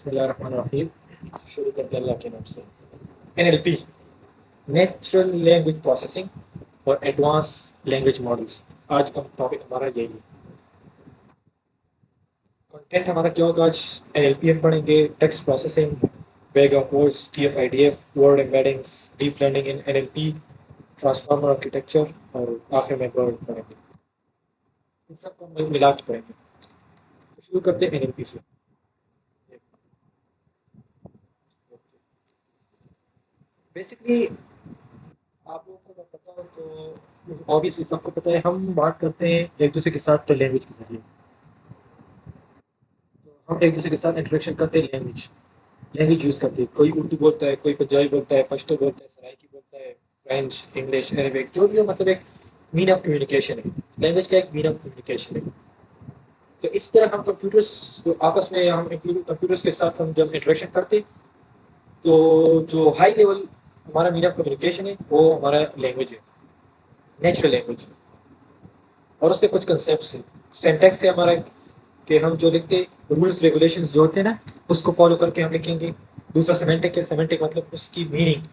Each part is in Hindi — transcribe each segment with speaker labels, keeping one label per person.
Speaker 1: बिस्मिल्लाहिर्रहमानिर्रहीम। शुरू करते हैं अल्लाह के नाम से। एनएलपी, नेचुरल लैंग्वेज प्रोसेसिंग और एडवांस लैंग्वेज मॉडल्स। आज का टॉपिक हमारा यही है। कंटेंट हमारा क्या होगा आज? एनएलपी हम पढ़ेंगे, टेक्स्ट प्रोसेसिंग, वेग of words, TF-IDF, word embeddings, deep learning in NLP, transformer architecture और आखिर में वर्ड पढ़ेंगे। इन सबको हम मिला के पढ़ेंगे। तो शुरू करते हैं एनएलपी से। बेसिकली आप लोगों को अगर पता हो तो ऑब्वियसली सबको पता है, हम बात करते हैं एक दूसरे के साथ तो लैंग्वेज के जरिए। तो हम एक दूसरे के साथ इंटरेक्शन करते हैं लैंग्वेज लैंग्वेज यूज़ करते हैं। कोई उर्दू बोलता है, कोई पंजाबी बोलता है, पश्तो बोलता है, सराइकी बोलता है, फ्रेंच, इंग्लिश, अरेबिक, जो भी हो, मतलब एक मीन ऑफ कम्युनिकेशन है। लैंग्वेज का एक मीन ऑफ कम्युनिकेशन है। तो इस तरह हम कंप्यूटर्स जो आपस में हम कंप्यूटर्स के साथ हम जब इंटरेक्शन करते हैं, तो जो हाई लेवल हमारा मीन ऑफ कम्युनिकेशन है वो हमारा लैंग्वेज है, नेचुरल लैंग्वेज। और उसके कुछ कंसेप्ट हैं। सिंटैक्स है हमारा कि हम जो लिखते रूल्स रेगुलेशंस जो होते हैं ना, उसको फॉलो करके हम लिखेंगे। दूसरा सेमेंटिक है। सेमेंटिक मतलब उसकी मीनिंग,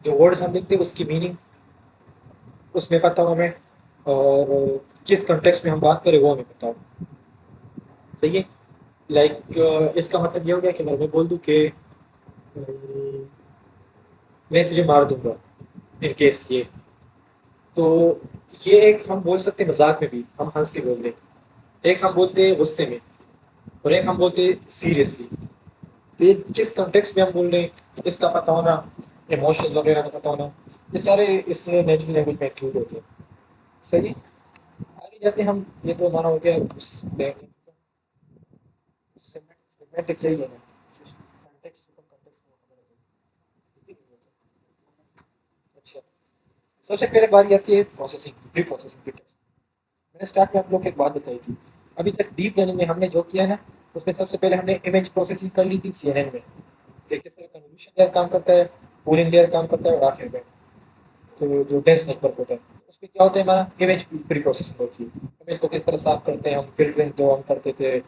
Speaker 1: जो वर्ड्स हम लिखते हैं उसकी मीनिंग उसमें पता हो हमें, और किस कंटेक्स्ट में हम बात करें वो हमें पता हो। सही है। लाइक इसका मतलब ये हो गया कि मैं बोल दूं कि मैं तुझे मार दूंगा, इन केस ये। तो ये एक हम बोल सकते हैं मजाक में भी, हम हंस के बोल रहे हैं। एक हम बोलते हैं गुस्से में, और एक हम बोलते हैं सीरियसली। तो ये किस कॉन्टेक्स्ट में हम बोल रहे हैं इसका पता होना, इमोशंस वगैरह का पता होना, ये सारे इस नेचुरल लैंग्वेज में इंक्लूड होते हैं। सही है। आगे जाते हैं हम। ये तो हमारा हो गया सिमेंटिक, यही है ना, कॉन्टेक्स्ट अच्छा। सबसे पहले बारी आती है प्रोसेसिंग, प्री प्रोसेसिंग की। मैंने स्टार्ट में आप लोग को एक बात बताई थी। अभी तक डीप लर्निंग में हमने जो किया है ना, उसमें सबसे पहले हमने इमेज प्रोसेसिंग कर ली थी सीएनएन में, कि किस तरह कन्वोल्यूशन लेयर काम करता है, पूलिंग लेयर काम करता है, और आखिर में तो जो डेंस नेटवर्क होता है उसमें क्या होता है, हमारा इमेज प्री प्रोसेसिंग होती है। इमेज को किस तरह साफ करते हैं हम, फिल्टरिंग जो हम करते थे,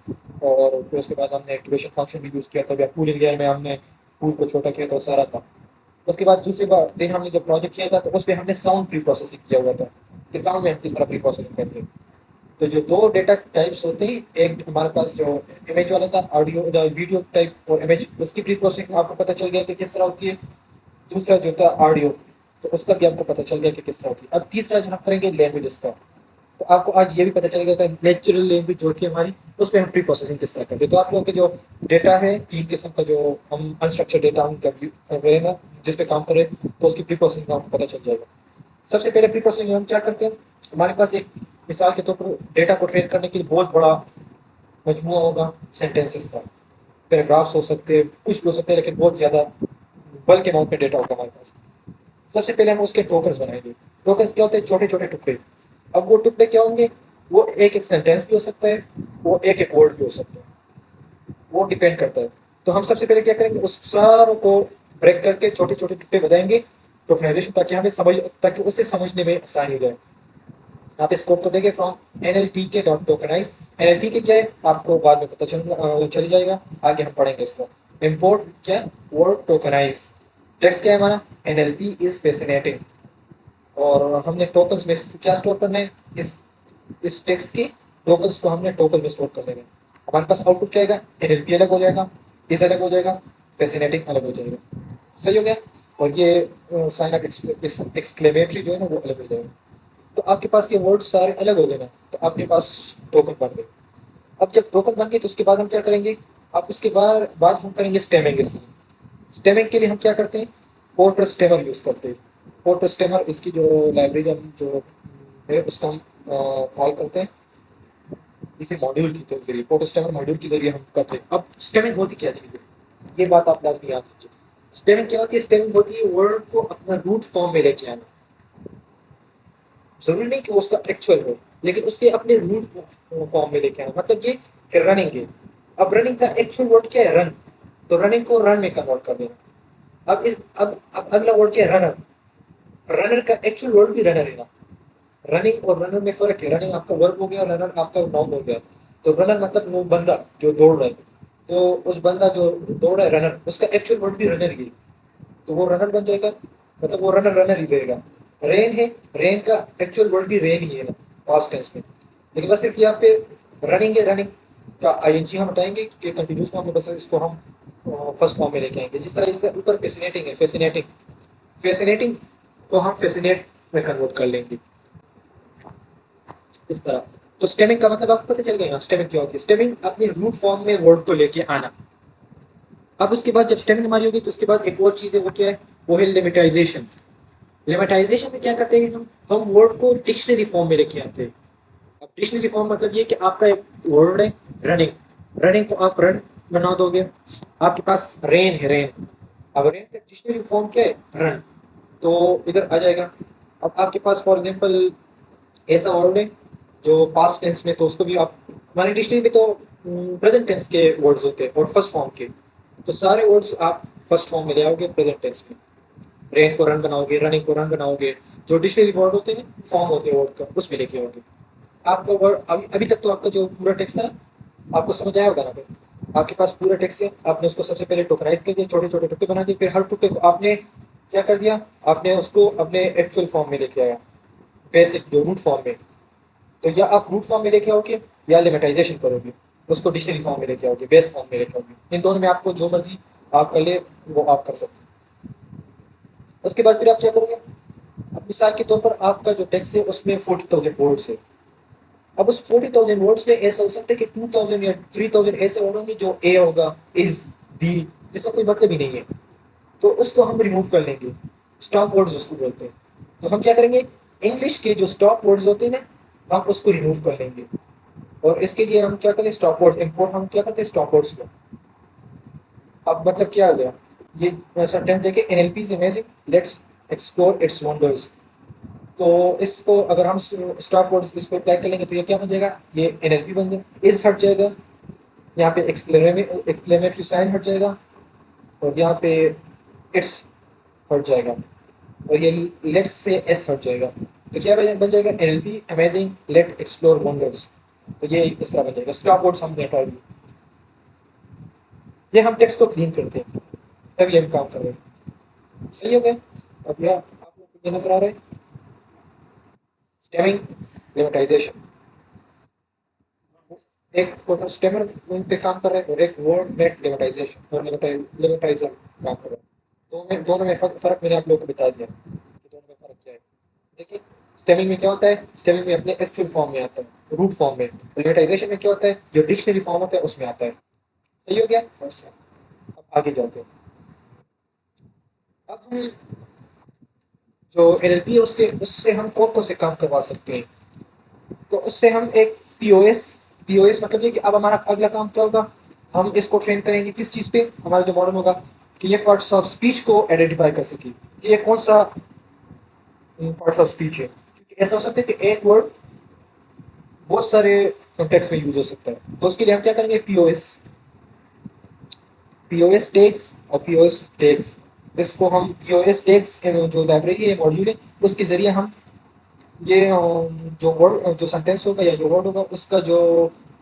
Speaker 1: और फिर उसके बाद हमने एक्टिवेशन फंक्शन भी यूज़ किया था। या पूलिंग लेयर में हमने पूल को छोटा किया था, वो सारा था। उसके बाद दूसरी बार दिन हमने जब प्रोजेक्ट किया था, तो उसमें हमने साउंड प्री प्रोसेसिंग किया हुआ था, कि साउंड में हम किस तरह प्री प्रोसेसिंग करते हैं। तो जो दो डेटा टाइप्स होते हैं, एक हमारे पास जो इमेज वाला था, ऑडियो वीडियो टाइप और इमेज, उसकी प्री प्रोसेसिंग आपको पता चल गया कि किस तरह होती है। दूसरा जो था ऑडियो, तो उसका भी आपको पता चल गया कि किस तरह होती है। अब तीसरा जो हम करेंगे लैंग्वेज का, तो आपको आज ये भी पता चल गया कि नेचुरल लैंग्वेज जो होती है हमारी, उसमें हम प्री प्रोसेसिंग किस तरह करते हैं। तो आप लोगों के जो डेटा है, तीन किस्म का जो हम अनस्ट्रक्चर डेटा हम कर रहे हैं ना, जिस पे काम कर रहे हैं, तो उसकी प्री प्रोसेसिंग आपको पता चल जाएगा। सबसे पहले प्री प्रोसेसिंग हम क्या करते हैं, हमारे पास एक मिसाल के तौर पर डेटा को ट्रेन करने के लिए बहुत बड़ा मजमुआ होगा सेंटेंसेस का, पैराग्राफ्स हो सकते हैं, कुछ भी हो सकते हैं, लेकिन बहुत ज़्यादा बल्क अमाउंट में डेटा होगा हमारे पास। सबसे पहले हम उसके टोकन्स बनाएंगे। टोकन्स क्या होते हैं? छोटे छोटे टुकड़े। अब वो टुकड़े क्या होंगे? वो एक एक सेंटेंस भी हो सकता है, वो एक एक वर्ड भी हो सकता है, वो डिपेंड करता है। तो हम सबसे पहले क्या करेंगे, उस सारों को ब्रेक करके छोटे छोटे टुकड़े बनाएंगे, टोकनाइजेशन, ताकि हमें समझ, ताकि उससे समझने में आसानी हो जाए। आप इस कोड को देंगे from NLTK dot tokenise. NLTK क्या है आपको बाद में पता चल जाएगा, आगे हम पढ़ेंगे इसको। इम्पोर्ट क्या? Word tokenise. टेक्स्ट क्या है हमारा? NLP is fascinating. और हमने टोकन्स में क्या स्टोर करना है, इस टेक्स्ट के टोकन्स को हमने टोकन में स्टोर कर लेना है। हमारे पास आउटपुट क्या आएगा? NLP अलग हो जाएगा, इस अलग हो जाएगा, फैसिनेटिंग अलग हो जाएगा। सही हो गया। और ये साइन ऑफ एक्सक्लेमेटरी जो है ना, वो अलग हो जाएगा। तो आपके पास ये वर्ड सारे अलग हो गए ना, तो आपके पास टोकन बन गए। अब जब टोकन बन गए, तो उसके बाद हम क्या करेंगे, अब उसके बाद हम करेंगे स्टेमिंग इसकी। स्टेमिंग के लिए हम क्या करते हैं, पोर्टर स्टेमर यूज़ करते हैं। पोर्टर स्टेमर इसकी जो लाइब्रेरी हम जो है उसको हम कॉल करते हैं, इसे मॉड्यूल के जरिए, पोर्टर स्टेमर मॉड्यूल के जरिए हम करते हैं। अब स्टेमिंग होती क्या चीज़ है, ये बात आप लाजमी याद रखिए। स्टेमिंग क्या होती है? स्टेमिंग होती है वर्ड को अपना रूट फॉर्म में लेके आना। जरूरी नहीं कि वो उसका एक्चुअल हो, लेकिन उसके अपने रूट फॉर्म में लेके आना। मतलब ये कि रनिंग है। अब रनिंग का एक्चुअल वर्ड क्या है? रन। तो रनिंग को रन में कन्वर्ट कर देना। अब अगला वर्ड क्या है? रनर। रनर का एक्चुअल वर्ड भी रनर है ना। रनिंग और रनर में फर्क है। रनिंग आपका वर्ब हो गया, रनर आपका नाउन हो गया। तो रनर मतलब वो बंदा जो दौड़ रहा है। तो उस बंदा जो दौड़ रहा है रनर, उसका एक्चुअल वर्ड भी रनर ही है, तो वो रनर बन जाएगा, मतलब वो रनर रनर ही रहेगा। रेन है, रेन का एक्चुअल वर्ड भी रेन ही है ना पास्ट टेंस में, लेकिन बस सिर्फ यहाँ पे रनिंग है, रनिंग का आईएनजी हम हटाएंगे कि कंटिन्यूस फॉर्म में, बस इसको हम फर्स्ट फॉर्म में लेके आएंगे। जिस तरह इसके ऊपर फैसिनेटिंग है, फैसिनेटिंग, फैसिनेटिंग को हम फैसिनेट में कन्वर्ट कर लेंगे इस तरह। तो स्टेमिंग का मतलब आपको पता चल गया यहाँ स्टेमिंग क्या होती है। स्टेमिंग अपने रूट फॉर्म में वर्ड को लेके आना। अब उसके बाद जब स्टेमिंग हमारी होगी तो उसके बाद एक और चीज़ है, वो क्या है, वो है लिमिटाइजेशन। लिमिटाइजेशन में क्या करते हैं हम वर्ड को डिक्शनरी फॉर्म में लेके आते हैं। अब डिक्शनरी फॉर्म मतलब ये कि आपका एक वर्ड है रनिंग, रनिंग को आप रन बना दोगे। आपके पास रेन है, रेन, अब रेन का डिक्शनरी फॉर्म क्या है, रन, तो इधर आ जाएगा। अब आपके पास फॉर एग्जांपल ऐसा वर्ड है जो पास्ट टेंस में, तो उसको भी आप, हमारी डिक्शनरी में तो प्रेजेंट टेंस के वर्ड्स होते हैं और फर्स्ट फॉर्म के, तो सारे वर्ड्स आप फर्स्ट फॉर्म में ले आओगे प्रेजेंट टेंस में। रेन को रन बनाओगे, रनिंग को रन बनाओगे, जो डिक्शनरी वर्ड होते हैं फॉर्म होते हैं वर्ड का, उसमें लेके आओगे। आपका वर्ड अभी अभी तक तो आपका जो पूरा टेक्स्ट था आपको समझ आया होगा ना फिर। आपके पास पूरा टेक्स्ट है, आपने उसको सबसे पहले टोकनाइज कर दिया, छोटे छोटे टुकड़े बना दिए, फिर हर टुकड़े को आपने क्या कर दिया, आपने उसको अपने एक्चुअल फॉर्म में लेके आया, बेसिक जो रूट फॉर्म में। तो या आप रूट फॉर्म में लेके आओगे या लिमिटाइजेशन करोगे, उसको डिक्शनरी फॉर्म में लेके आओगे, बेस फॉर्म में लेके आओगे। इन दोनों में आपको जो मर्जी आप कर ले वो आप कर सकते हैं। उसके बाद फिर आप क्या करोगे, अब मिसाल के तौर पर आपका जो टेक्स्ट है उसमें 40,000 वर्ड्स है। अब उस 40,000 वर्ड्स में ऐसा हो सकता है कि 2,000 या 3,000 ऐसे वर्ड होंगे जो ए होगा, इज, दी, जिसका कोई मतलब ही नहीं है, तो उसको हम रिमूव कर लेंगे। स्टॉप वर्ड्स उसको बोलते हैं। तो हम क्या करेंगे, इंग्लिश के जो स्टॉप वर्ड्स होते हैं ना, हम उसको रिमूव कर लेंगे। और इसके लिए हम क्या करें, स्टॉप वर्ड इम्पोर्ट हम क्या करते हैं, स्टॉप वर्ड्स को। अब मतलब क्या हो गया, ये सेंटेंस देखिए, NLP is amazing, let's explore it's wonders. तो इसको अगर हम स्टॉप वर्ड्स इस पर अप्लाई कर लेंगे तो ये क्या बन जाएगा, ये एनएलपी बन जाएगा। इज हट जाएगा, यहाँ पे एक्सक्लेमेटरी साइन हट जाएगा, और यहाँ पे इट्स हट जाएगा, और ये लेट्स से एस हट जाएगा। तो क्या बन जाएगा, NLP amazing let explore wonders. तो ये इस तरह बन जाएगा। स्टॉप वर्ड्स हमने हटा दिए, ये हम टेक्स्ट को क्लीन करते हैं, तभी हम काम कर रहे हैं। सही हो गया। अब यह आप लोग को ये नजर आ रहा है, स्टेमिंग, लिमिटाइजेशन, एक टोटल स्टेमर पे काम कर रहे हैं और एक वर्ड नेट लिमिटाइजेशन और लिमिटाइजर काम कर रहे हैं। दोनों में फर्क मैंने आप लोगों को बता दिया कि दोनों में फर्क क्या है। देखिए, स्टेमिंग में क्या होता है, स्टेमिंग में अपने एक्चुअल फॉर्म में आता है, रूट फॉर्म में। लिमिटाइजेशन में क्या होता है, जो डिक्शनरी फॉर्म होता है उसमें आता है। सही हो गया। अब आगे जाते हैं। अब हम जो एनएलपी है उसके उससे हम कौन कौन से काम करवा सकते हैं, तो उससे हम एक पीओएस, पीओएस मतलब ये कि अब हमारा अगला काम क्या होगा, हम इसको ट्रेन करेंगे किस चीज़ पे, हमारा जो मॉडल होगा कि ये पार्ट्स ऑफ स्पीच को आइडेंटिफाई कर सके कि ये कौन सा पार्ट्स ऑफ स्पीच है। क्योंकि ऐसा हो सकता है कि एक वर्ड बहुत सारे कॉन्टेक्स्ट में यूज हो सकता है, तो उसके लिए हम क्या करेंगे, पीओएस, पीओएस टैग्स और पीओएस टैग्स। इसको हम पीओएस टैग्स जो लाइब्रेरी है, मॉड्यूल है, उसके जरिए हम ये जो वर्ड, जो सेंटेंस होगा या जो वर्ड होगा उसका जो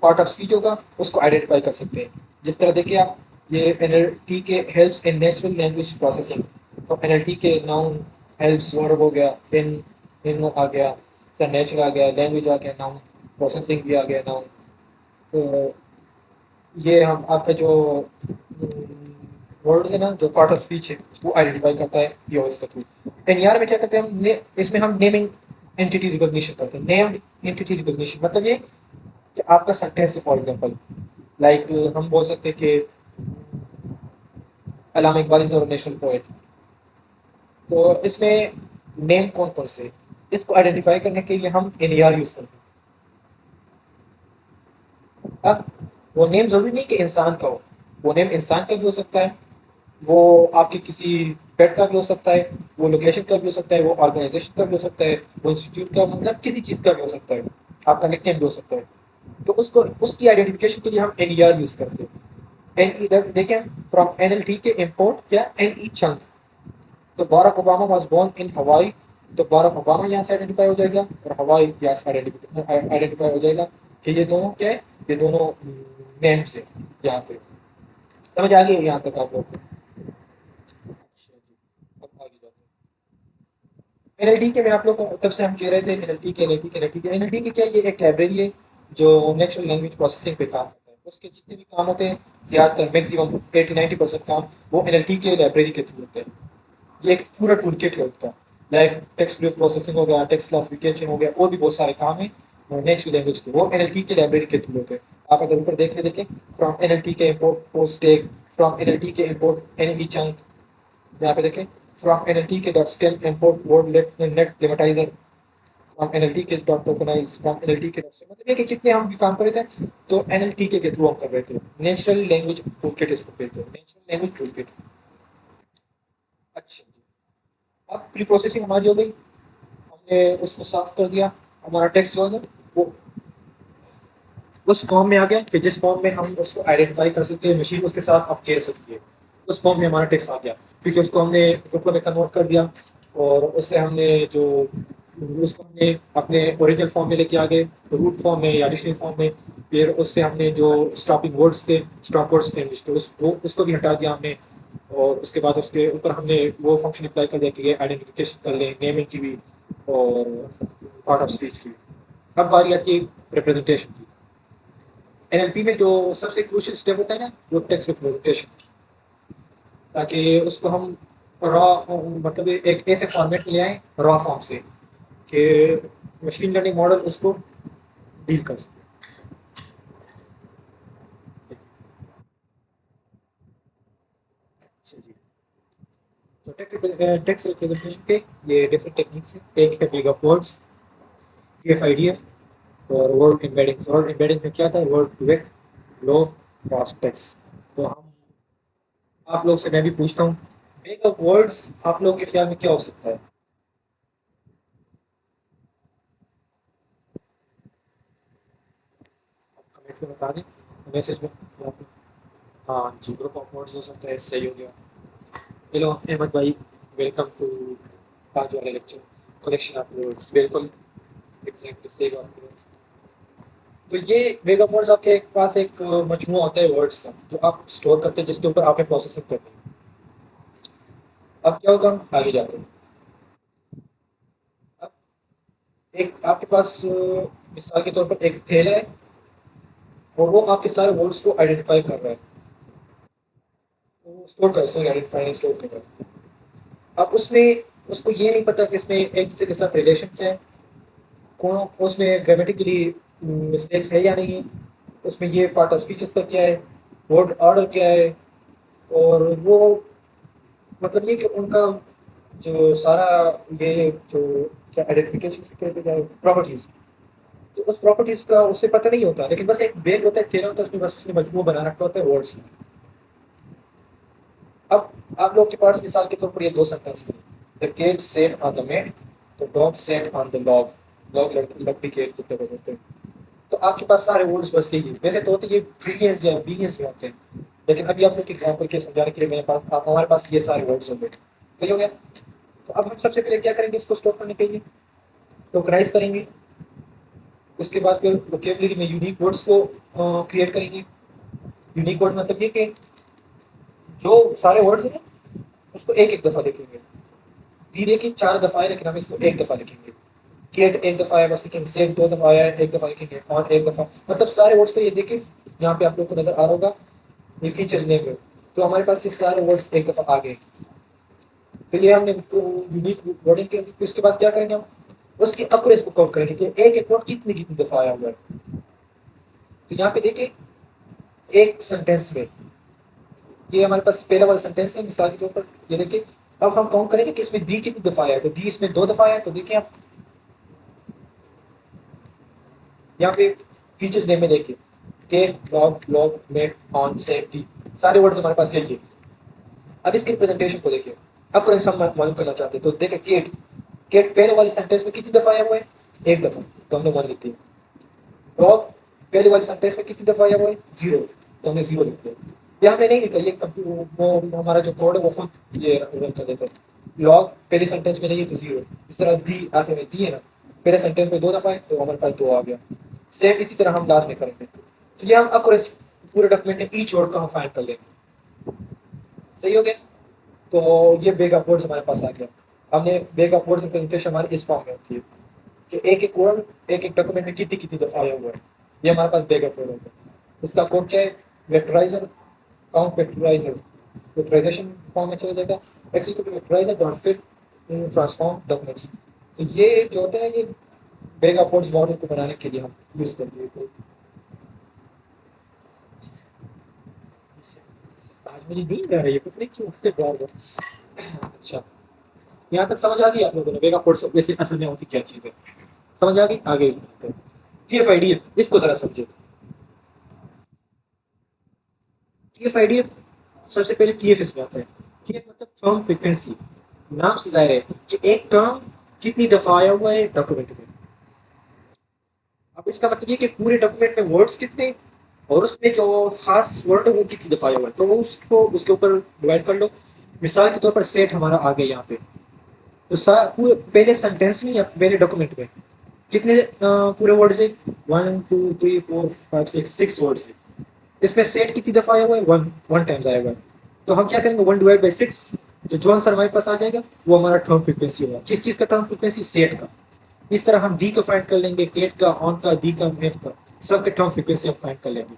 Speaker 1: पार्ट ऑफ स्पीच होगा उसको आइडेंटिफाई कर सकते हैं। जिस तरह देखिए आप, ये एनएलटी के helps in natural language processing, तो एनएलटी के नाउन, हेल्प्स वर्ब हो गया, इन आ गया, सर नेचुरल आ गया, लैंग्वेज आ गया नाउन, प्रोसेसिंग भी आ गया नाउन। तो ये हम आपका जो वर्ड्स है ना, जो पार्ट ऑफ स्पीच है वो आइडेंटिफाई करता है पीओएस के थ्रू। एनईआर में क्या करते हैं हम, इसमें हम नेमिंग एंटिटी रिकॉग्निशन करते हैं। नेम्ड एंटिटी रिकॉग्निशन मतलब ये कि आपका सेंटेंस है, फॉर एग्जांपल लाइक हम बोल सकते हैं कि Allama Iqbal is our national poet, तो इसमें नेम कौन कौन से, इसको आइडेंटिफाई करने के लिए हम एनईआर यूज करते हैं। अब वो नेम जरूरी नहीं कि इंसान का हो, वो नेम इंसान का भी हो सकता है, वो आपके किसी पेट का भी हो सकता है, वो लोकेशन का भी हो सकता है, वो ऑर्गेनाइजेशन का भी हो सकता है, वो इंस्टीट्यूट का, मतलब किसी चीज़ का भी हो सकता है, आपका निकनेम भी हो सकता है। तो उसको, उसकी आइडेंटिफिकेशन के लिए हम एन ई आर यूज़ करते हैं। एन ई, देखें, फ्रॉम एन एल टी के इम्पोर्ट क्या, एन ई चंक। तो Barack Obama was born in Hawaii, तो बाराक ओबामा यहाँ से आइडेंटिफाई हो जाएगा और हवाई यहाँ से आइडेंटिफाई हो जाएगा कि ये दोनों क्या है, ये दोनों नेम्स है यहाँ पे। समझ आ गई है यहाँ तक आप लोग को? अच्छा जी, अब आगे जाते हैं। एनएलटी के मैं आप लोग को तब से हम कह रहे थे एनएलटी के क्या, ये एक लाइब्रेरी है जो नेचुरल लैंग्वेज प्रोसेसिंग पे काम करता है। उसके जितने भी काम होते हैं, ज़्यादातर मैक्सिमम 80-90% काम वो एनएलटी के लाइब्रेरी के थ्रू होते हैं। ये एक पूरा टूल किट है उसका। लाइक टेक्स्ट प्रोसेसिंग हो गया, टेक्स्ट क्लासिफिकेशन हो गया, और भी बहुत सारे काम है नेचुरल लैंग्वेज के, वो एनएलटी के लाइब्रेरी के थ्रू होते हैं। आप अगर ऊपर देखें from NLTK import pos tag, from NLTK import NE chunk, यहाँ पे देखें from NLTK dot stem import WordNet lemmatizer, from NLTK dot tokenize, from NLTK dot, मतलब ये कि कितने हम भी काम कर रहे थे तो एनएलटी के थ्रू हम कर रहे थे। नेचुरल लैंग्वेज टूल किट इसको कहते हैं, नेचुरल लैंग्वेज टूल किट। अच्छा जी, अब प्री प्रोसेसिंग हमारी हो गई, हमने उसको साफ कर दिया। हमारा टेक्स्ट जो है ना वो उस फॉर्म में आ गया कि जिस फॉर्म में हम उसको आइडेंटिफाई कर सकते हैं, मशीन उसके साथ अब कह सकती है। उस फॉर्म में हमारा टेक्स्ट आ गया, क्योंकि उसको हमने टुकड़ों में कन्वर्ट कर दिया, और उससे हमने जो उसको हमने अपने ओरिजिनल फॉर्म में लेके आ गए, रूट फॉर्म में या डिक्शनरी फॉर्म में। फिर उससे हमने जो स्टॉपिंग वर्ड्स थे, स्टॉप वर्ड्स थे इंग्लिश के, उसको भी हटा दिया हमने। और उसके बाद उसके ऊपर हमने वो फंक्शन अप्लाई कर दिया कि आइडेंटिफिकेशन कर लें, नेमिंग की भी और पार्ट ऑफ स्पीच की। अब बारी आती है रिप्रेजेंटेशन की। एनएलपी में जो सबसे क्रूशियल स्टेप होता है ना, वो टेक्स्ट रिप्रेजेंटेशन, ताकि उसको हम रॉ, मतलब एक ऐसे फॉर्मेट में ले आए रॉ फॉर्म से कि मशीन लर्निंग मॉडल उसको डील कर सके। अच्छा जी, तो टेक्स्ट रिप्रेजेंटेशन के ये डिफरेंट टेक्निक्स हैं। एक है बिग वर्ड्स, DFIDF, और वर्ड एम्बेडिंग्स। वर्ड एम्बेडिंग में क्या था, वर्ड क्विक लो फास्ट टेक्स्ट। तो हम आप लोग से मैं भी पूछता हूँ, बिग वर्ड्स आप लोग के ख्याल में क्या हो सकता है? कमेंट में बता दें, मैसेज में। हाँ जी, ग्रुप ऑफ वर्ड्स हो सकता है, सही हो गया। हेलो अहमद भाई, वेलकम टू आज वाला लेक्चर, कलेक्शन ऑफ वर्ड्स, बिल्कुल एग्जैक्टली सही बात है। तो ये वेग ऑफ वर्ड्स आपके पास एक मजमूआ होता है वर्ड्स का, जो आप स्टोर करते हैं, जिसके ऊपर आपने प्रोसेसिंग करनी है। अब क्या होगा, हम आगे जाते हैं। अब एक आपके पास मिसाल के तौर पर एक थैला है, और वो आपके सारे वर्ड्स को आइडेंटिफाई कर रहा है, स्टोर कर, सॉरी आइडेंटिफाई स्टोर कर रहा है। अब उसमें उसको ये नहीं पता कि इसमें एक दूसरे के साथ रिलेशन क्या है, कौन उसमें ग्रामेटिकली मिस्टेक्स है या नहीं है, उसमें ये पार्ट ऑफ स्पीचेस का क्या है, वर्ड ऑर्डर क्या है, और वो मतलब ये कि उनका जो सारा ये जो क्या आइडेंटिफिकेशन से कहते हैं प्रॉपर्टीज, तो उस प्रॉपर्टीज का उससे पता नहीं होता, लेकिन बस एक बेल होता है, थ्योरम होता है, उसमें बस उसने मजमू बना रखा होता है वर्ड्स। अब आप लोग के पास मिसाल के तौर पर ये दो सेंटेंसेस हैं, the cat sat on the mat, the dog sat on the log. Log लकड़ी के कुत्ते को बोलते हैं। तो आपके पास सारे वर्ड्स बस यही है। वैसे तो होते ये ट्रिलियंस या बिलियंस में होते हैं, लेकिन अभी आप लोग के एग्जाम्पल के समझाने के लिए मेरे पास आप हमारे पास ये सारे वर्ड्स होंगे। सही हो गया। तो अब हम सबसे पहले क्या करेंगे, इसको स्टोर करने के लिए टोकनाइज करेंगे। उसके बाद फिर वोकेबलरी में यूनिक वर्ड्स को क्रिएट करेंगे। यूनिक वर्ड्स मतलब ये कि जो सारे वर्ड्स हैं ना, उसको एक एक दफ़ा लिखेंगे। धीरे की चार दफ़ा है, लेकिन हम इसको एक दफ़ा लिखेंगे। केट एक दफ़ा है बस लिखेंगे, सेट दो दफ़ा आया है, एक दफ़ा लिखेंगे, ऑन एक दफ़ा, मतलब सारे वर्ड्स को ये देखिए, यहाँ पे आप लोग को नजर आ रहा होगा ये फीचर्स नेम है। तो हमारे पास ये सारे वर्ड्स एक दफ़ा आ गए। तो ये हमने यूनिक वर्डिंग के, उसके बाद क्या करेंगे हम, उसकी अक्यूरेसी को काउंट करेंगे कि एक एक वर्ड कितनी कितनी दफ़ा आया हुआ है। तो यहाँ पे देखिए एक सेंटेंस में, ये हमारे पास पहला वाला सेंटेंस है मिसाल के तौर पर, ये देखिए। अब हम काउंट करेंगे कि इसमें दी कितनी दफ़ा आया है, तो दी इसमें दो दफ़ा आया है। तो देखिए आप यहाँ पे फीचर्स नेम में देखिए, cat log log mat on set the, सारे वर्ड्स हमारे पास यही है। अब इसकी रिप्रेजेंटेशन को देखिए, अब करेंगे हम मालूम करना चाहते हैं, तो देखिए केट, केट पहले वाले सेंटेंस में कितनी दफ़ा आया हुआ है, एक दफ़ा, तो हमने वन लिख दिया। डॉग पहले वाले सेंटेंस में कितनी दफ़ा आया हुआ है, जीरो, तो हमने जीरो लिख दिया। ये हमने नहीं लिखा, ये वो हमारा जो कोड है वो खुद ये रन कर देता है। लॉग पहले सेंटेंस में नहीं है तो जीरो। इस तरह दी आखिर में दी है ना, पहले सेंटेंस में दो दफ़ा है तो हमारे पास दो आ गया। सेम इसी तरह हम लास्ट में करेंगे। तो ये हम अक्यूरेट पूरे डॉक्यूमेंट में ईच वर्ड का हम फाइंड कर लेंगे। सही हो गया। तो ये बेग ऑफ वर्ड्स हमारे पास आ गया। हमने बेग ऑफ वर्ड्स प्रेजेंटेशन हमारी इस फॉर्म में होती है कि एक एक वर्ड एक एक डॉक्यूमेंट में कितनी कितनी दफा आया हुआ है। ये हमारे पास बेग ऑफ वर्ड होगा। इसका कोड क्या है? वेक्टराइजर काउंट वेक्टराइजर वेक्टराइजेशन फॉर्म में चला जाएगा। Executive vectorizer dot fit transform documents. तो ये जो होता है ये बेग ऑफ वर्ड्स मॉडल को बनाने के लिए हम यूज करते हैं। तो आज मुझे नींद आ रही है, पता नहीं क्यों बार बार। अच्छा, यहाँ तक समझ आ गई आप लोगों ने वेगा कोड्स वैसे असल में होती क्या चीज़ है? समझ आ गई? आगे TF-IDF इसको जरा समझे। TF-IDF सबसे पहले TF में आता है। TF मतलब टर्म फ्रीक्वेंसी। नाम से जाहिर है कि एक टर्म कितनी दफा आया हुआ है डॉक्यूमेंट में। अब इसका मतलब ये कि पूरे डॉक्यूमेंट में वर्ड्स कितने और उसमें जो खास वर्ड है वो कितनी दफा आया हुआ है, तो वो उसको उसके ऊपर डिवाइड कर लो। मिसाल के तौर पर सेट हमारा आ गया यहाँ पे। तो पूरे पहले सेंटेंस में या पहले डॉक्यूमेंट में कितने पूरे वर्ड्स है? 1 2 3 4 5 6 वर्ड्स है। इसमें सेट कितनी दफा आया हुआ है? वन वन टाइम्स आया हुआ है। तो हम क्या करेंगे? 1/6। तो जो आंसर हमारे पास आ जाएगा वो हमारा टर्म फ्रीक्वेंसी होगा। किस चीज का टर्म फ्रीक्वेंसी? सेट का। इस तरह हम डी को फाइंड कर लेंगे, केट का, ऑन का, डी का, मेट का, सबके टर्म फ्रीक्वेंसी हम फाइंड कर लेंगे।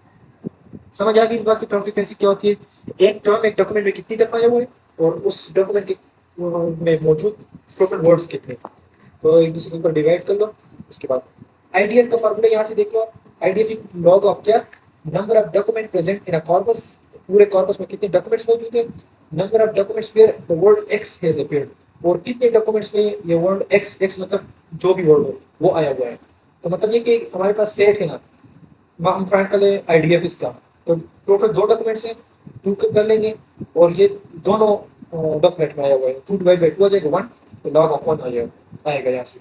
Speaker 1: समझ आ गई इस बात की टर्म फ्रीक्वेंसी क्या होती है? एक टर्म एक डॉक्यूमेंट में कितनी दफा आया हुआ है और उस डॉक्यूमेंट के में मौजूद टोटल वर्ड्स कितने। तो एक दूसरे के ऊपर डिवाइड कर लो। उसके बाद आईडीएफ का फॉर्मूला यहाँ से देख लो। आईडीएफ लॉग ऑफ क्या? Number of document present in a corpus. पूरे कॉर्पस में कितने डॉक्यूमेंट्स मौजूद है? Number of documents where the word X has appeared. और कितने डॉक्यूमेंट्स में ये वर्ड एक्स एक्स मतलब जो भी वर्ड हो वो आया हुआ है। तो मतलब ये कि हमारे पास सेट है ना, हम फाइंड कर ले आईडीएफ इसका। तो टोटल दो डॉक्यूमेंट्स हैं, टू कर लेंगे और ये दोनों डॉक्यूमेंट में आया हुआ है। 2 डिवाइड बाई 2 आ जाएगा 1। तो लॉग ऑफ 1 आएगा यहाँ से।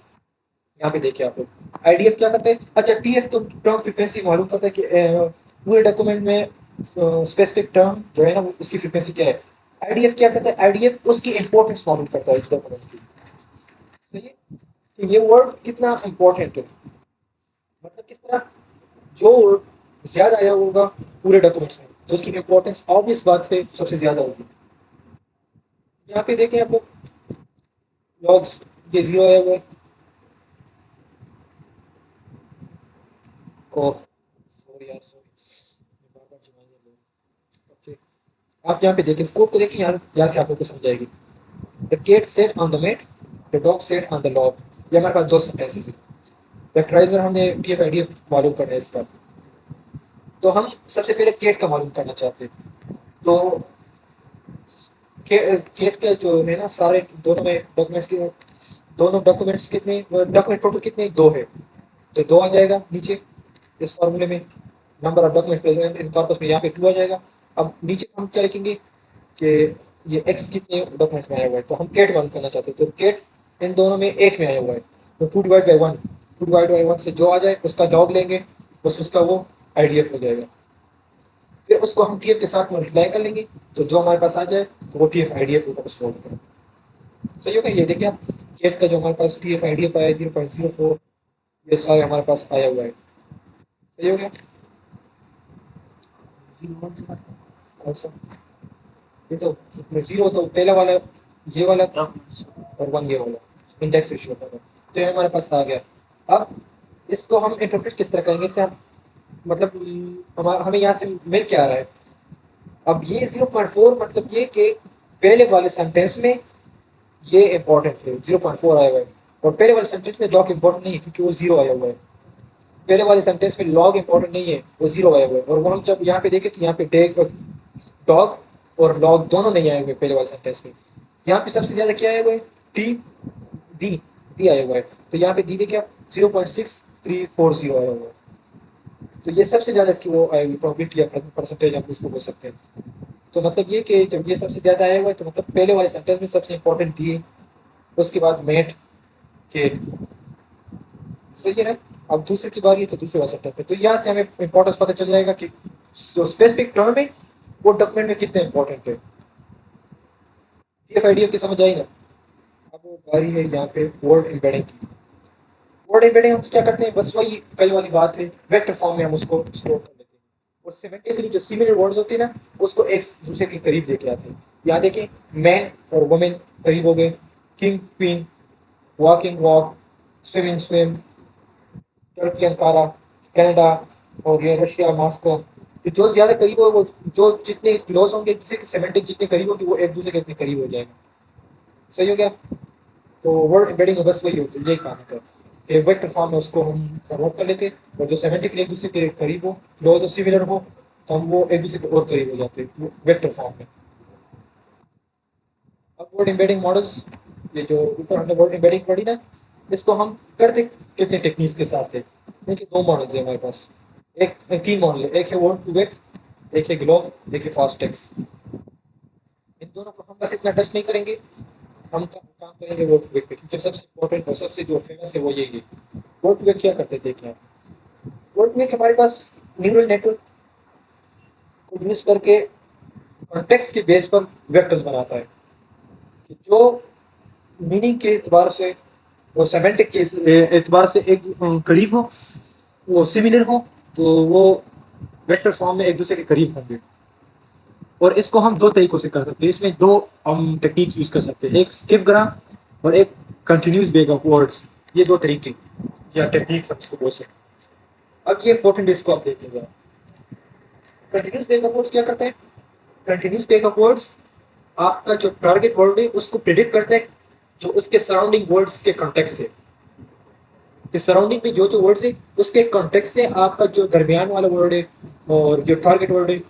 Speaker 1: यहाँ पे देखिए आप लोग आईडीएफ क्या करते हैं। अच्छा, टीएफ तो टर्म फ्रीक्वेंसी मालूम करता है कि पूरे डॉक्यूमेंट में स्पेसिफिक टर्म जो है ना उसकी फ्रीक्वेंसी क्या है। आईडीएफ क्या करता है? आईडीएफ उसकी इंपॉर्टेंस मालूम करता है उस डॉक्यूमेंट की। सही है कि ये वर्ड कितना इंपॉर्टेंट है। मतलब किस तरह? जो वर्ड ज्यादा आया होगा पूरे डॉक्यूमेंट्स में तो उसकी इंपॉर्टेंस ऑब्वियस बात है सबसे ज्यादा होगी। यहाँ पे देखें आप लोग लॉग्स, ये 0 आया हुआ है। ओह सॉरी यार, सॉरी बार बार जमाइए लोग। ओके, आप यहाँ पे देखिए स्कोप को देखिए, यहाँ से आप लोग को समझ आएगी। The cat sat on the mat, the dog sat on the log. ये हमारे पास दो सेंटेंसेस है। वेक्टराइजर हमने TF-IDF मालूम करना है इसका। तो हम सबसे पहले केट का मालूम करना चाहते हैं। तो केट के जो है ना सारे दोनों में डॉक्यूमेंट्स के दोनों डॉक्यूमेंट्स कितने डॉक्यूमेंट टोटल कितने? 2 है। तो 2 आ जाएगा नीचे इस फॉर्मूले में। Number of documents present in corpus में यहाँ पे 2 आ जाएगा। अब नीचे हम क्या लिखेंगे कि ये एक्स कितने डॉक्यूमेंट्स में आया हुआ है। तो हम केट मालूम करना चाहते हैं। तो केट इन दोनों में एक में आया हुआ है। तो 2/1, 2/1 से जो आ जाए उसका लॉग लेंगे, बस उसका वो आईडीएफ हो जाएगा। फिर उसको हम टीएफ के साथ मल्टीप्लाई कर लेंगे तो जो हमारे पास आ जाए तो वो टीएफ आईडीएफ ऊपर सॉल्व करें। सही होगा? ये देखिए आप केट का जो हमारे पास TF आईडीएफ आया 0.04, ये सारे हमारे पास आया हुआ है। सही हो गया? कौन सा? ये तो 0 तो पहला वाला ये वाला था और 1 ये वाला इंडेक्स रेशियो का था। तो ये हमारे पास आ गया। अब इसको हम इंटरप्रेट किस तरह करेंगे? इससे हम मतलब हमें यहाँ से मिल क्या आ रहा है? अब ये 0.4 मतलब ये कि पहले वाले सेंटेंस में ये इंपॉर्टेंट है, 0.4 आया हुआ है। और पहले वाले सेंटेंस में लॉग इंपॉर्टेंट नहीं है क्योंकि वो 0 आया हुआ है। पहले वाले सेंटेंस में लॉग इंपॉर्टेंट नहीं है, वो 0 आया हुआ है। और वो हम जब यहाँ पे देखें तो यहाँ पे डॉग और लॉग दोनों नहीं आए हुए पहले वाले सेंटेंस में। यहाँ पे सबसे ज्यादा क्या आया हुआ है? टी डी डी आया हुआ है। तो यहाँ पे डी दे क्या? 0.6340 आया हुआ है। तो ये सबसे ज्यादा इसकी वो आएगी प्रोबेबिलिटी या परसेंटेज हम इसको बोल सकते हैं। तो मतलब ये कि जब ये सबसे ज्यादा आया हुआ है तो मतलब पहले वाले सेंटेंस में सबसे इंपॉर्टेंट डी, उसके बाद मेट के। सही है ना? अब दूसरे की बारी है तो दूसरे वाले सेंटेंस में तो यहाँ से हमें इंपॉर्टेंस पता चल जाएगा कि जो स्पेसिफिक टर्म है वो डॉक्यूमेंट में कितने इंपॉर्टेंट है। TF-IDF की समझ आई ना? अब बारी है यहाँ पे वर्ड एम्बेडिंग की। वर्ड एम्बेडिंग हम क्या करते हैं? बस वही कल वाली बात है, वेक्टर फॉर्म में हम उसको स्टोर कर लेते हैं और सिमेंटिकली जो सिमिलर वर्ड्स होते हैं ना उसको एक दूसरे के करीब लेके आते हैं। यहाँ देखें, मैन और वुमेन करीब हो गए, king queen, walking walk, swimming swim, Turkey Ankara, Canada, और ये रशिया मॉस्को। तो जो ज़्यादा करीब हो वो, जो जितने क्लोज होंगे एक दूसरे के, सेमेंटिक जितने करीब होंगे वो एक दूसरे के इतने करीब हो जाएगा। सही हो गया। तो वर्ड एम्बेडिंग में बस वही होती है, यही काम होता है कि वेक्टर फॉर्म में उसको हम कन्वर्ट कर लेते हैं, और जो सेमेंटिकली एक दूसरे के करीब हो, क्लोज और सिमिलर हो, तो हम वो एक दूसरे के और करीब हो जाते हैं वेक्टर फॉर्म में। अब वर्ड एम्बेडिंग मॉडल्स, ये जो ऊपर हमने वर्ड एम्बेडिंग पढ़ी ना, इसको हम करते कितने टेक्निक्स के साथ थे। देखिए दो मॉडल्स है हमारे पास, एक तीन मॉडल है, एक है वर्ड टू वेक, एक है ग्लोव, एक है फास्ट टेक्स्ट। इन दोनों को हम बस इतना टच नहीं करेंगे, हम काम करेंगे वर्ड टू वेक पे, क्योंकि सबसे इंपॉर्टेंट और सबसे जो फेमस है वो यही है। वर्ड टू वेक क्या करते थे क्या, वर्ड टू वेक हमारे पास न्यूरल नेटवर्क को यूज करके कॉन्टेक्स्ट के बेस पर वेक्टर्स बनाता है, कि जो मीनिंग के एतबार से वो सेमेंटिक के एतबार से एक करीब हो, वो सिमिलर हो, तो वो वेक्टर फॉर्म में एक दूसरे के करीब होंगे। और इसको हम दो तरीकों से कर सकते हैं, इसमें दो हम टेक्निक यूज कर सकते हैं, एक स्किप ग्राम और एक कंटिन्यूस बैग ऑफ वर्ड्स। ये दो तरीके या टेक्निक्स हम इसको बोल सकते हैं। अब ये इंपॉर्टेंट है, इसको आप देख लीजिए। कंटिन्यूस बैग ऑफ वर्ड्स क्या करते हैं, कंटिन्यूस बैग ऑफ वर्ड्स आपका जो टारगेट वर्ड है उसको प्रिडिक्ट करता है, जो उसके सराउंडिंग वर्ड्स के कॉन्टेक्स्ट से, कि सराउंडिंग में जो जो वर्ड्स है उसके कॉन्टेक्स्ट से आपका जो दरमियान वाला वर्ड है और जो टारगेट वर्ड है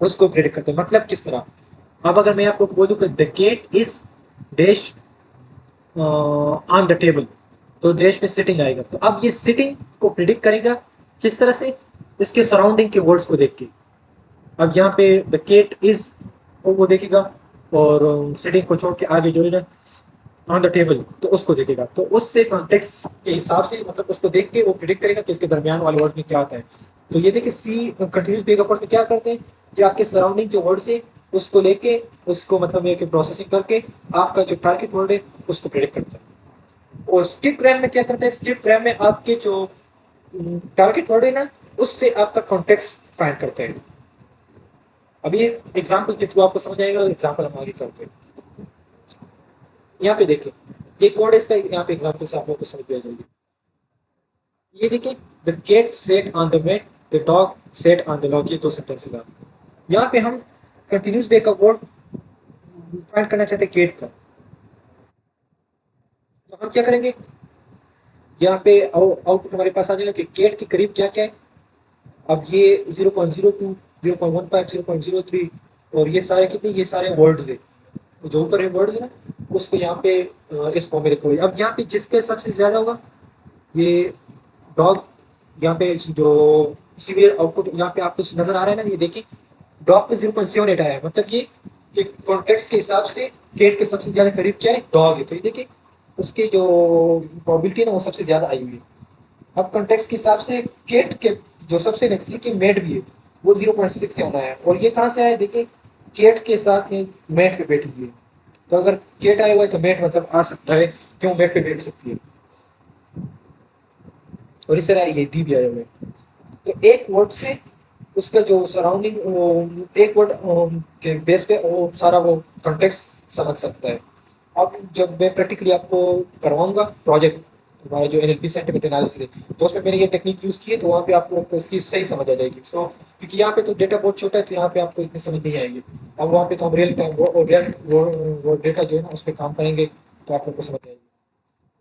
Speaker 1: उसको प्रिडिक्ट करते हैं। मतलब किस तरह, अब अगर मैं आपको बोलूँ कि the cat is dash on the table, तो देश में सिटिंग आएगा, तो अब ये सिटिंग को प्रिडिक्ट करेगा किस तरह से, इसके सराउंडिंग के वर्ड्स को देख के। अब यहाँ पे द केट इज को वो देखेगा, और सिटिंग को छोड़ के आगे जो है ना ऑन द टेबल, तो उसको देखेगा, तो उससे कॉन्टेक्स्ट के हिसाब से मतलब उसको देख के वो प्रिडिक्ट करेगा कि इसके दरमियान वाले वर्ड में क्या आता है। तो ये देखिए सी कंटिन्यूस बैग ऑफ वर्ड्स में क्या करते हैं, कि आपके सराउंडिंग जो वर्ड्स है उसको लेके उसको मतलब ये कि प्रोसेसिंग करके आपका जो टारगेट वर्ड है उसको प्रिडिक्ट करता है। और स्किप ग्राम में क्या करता है, स्किप ग्राम में आपके जो टारगेट वर्ड है ना उससे आपका कॉन्टेक्स्ट फाइंड करते हैं। अभी एग्जाम्पल के थ्रू आपको समझ आएगा, एग्जाम्पल हम आगे करते हैं। यहाँ पे देखिए ये कोड है इसका, यहाँ पे एग्जाम्पल से आप लोग को समझ आ जाएगी। ये देखिए, the cat sat on the bed, the dog sat on the log, ये दो सेंटेंसेस आप, यहाँ पे हम कंटिन्यूस बैक वर्ड फाइंड करना चाहते हैं केट का। तो हम क्या करेंगे, यहाँ पे आउटपुट हमारे पास आ जाएगा कि केट के करीब क्या क्या है। अब ये 0.02, 0.15, 0.03, और ये सारे कितने, ये सारे वर्ड्स है, जो ऊपर है वर्ड्स है ना, उसको यहाँ पे इस फॉर्म में लिखो। अब यहाँ पे जिसके सबसे ज्यादा होगा ये डॉग, यहाँ पे जो सीवियर आउटपुट यहाँ पे आपको नजर आ रहा है ना, ये देखिए डॉग पे 0.78 आया है, मतलब ये कि कॉन्टेक्स्ट के हिसाब से केट के सबसे ज्यादा करीब क्या है, डॉग है। तो ये देखिए उसकी जो प्रोबेबिलिटी है ना वो सबसे ज्यादा आई हुई है। अब कॉन्टेक्स्ट के हिसाब से केट के जो सबसे नजदीकी मेट भी है वो 0.67 आया है, और ये कहाँ से आया देखिए, केट के साथ ये मेट पे बैठी हुई है। तो अगर केट आया हुआ है तो मेट मतलब आ सकता है, क्यों मेट पे बैठ सकती है। और इस तरह ये दी भी आया हुआ है। तो एक वर्ड से उसका जो सराउंडिंग एक वर्ड के बेस पे वो सारा वो कॉन्टेक्स्ट समझ सकता है। अब जब मैं प्रैक्टिकली आपको करवाऊंगा प्रोजेक्ट, हमारा जो एनएलपी सेंटिमेंट एनालिसिस है, तो उसमें मैंने ये टेक्निक यूज़ की है, तो वहाँ पे आपको इसकी सही समझ आ जाएगी। सो क्योंकि यहाँ पे तो डेटा बहुत छोटा है, तो यहाँ पे आपको इतनी समझ नहीं आएगी। अब वहाँ पे तो हम रियल टाइम वो डेटा जो है ना उस पर काम करेंगे, तो आप लोग को समझ आएगी।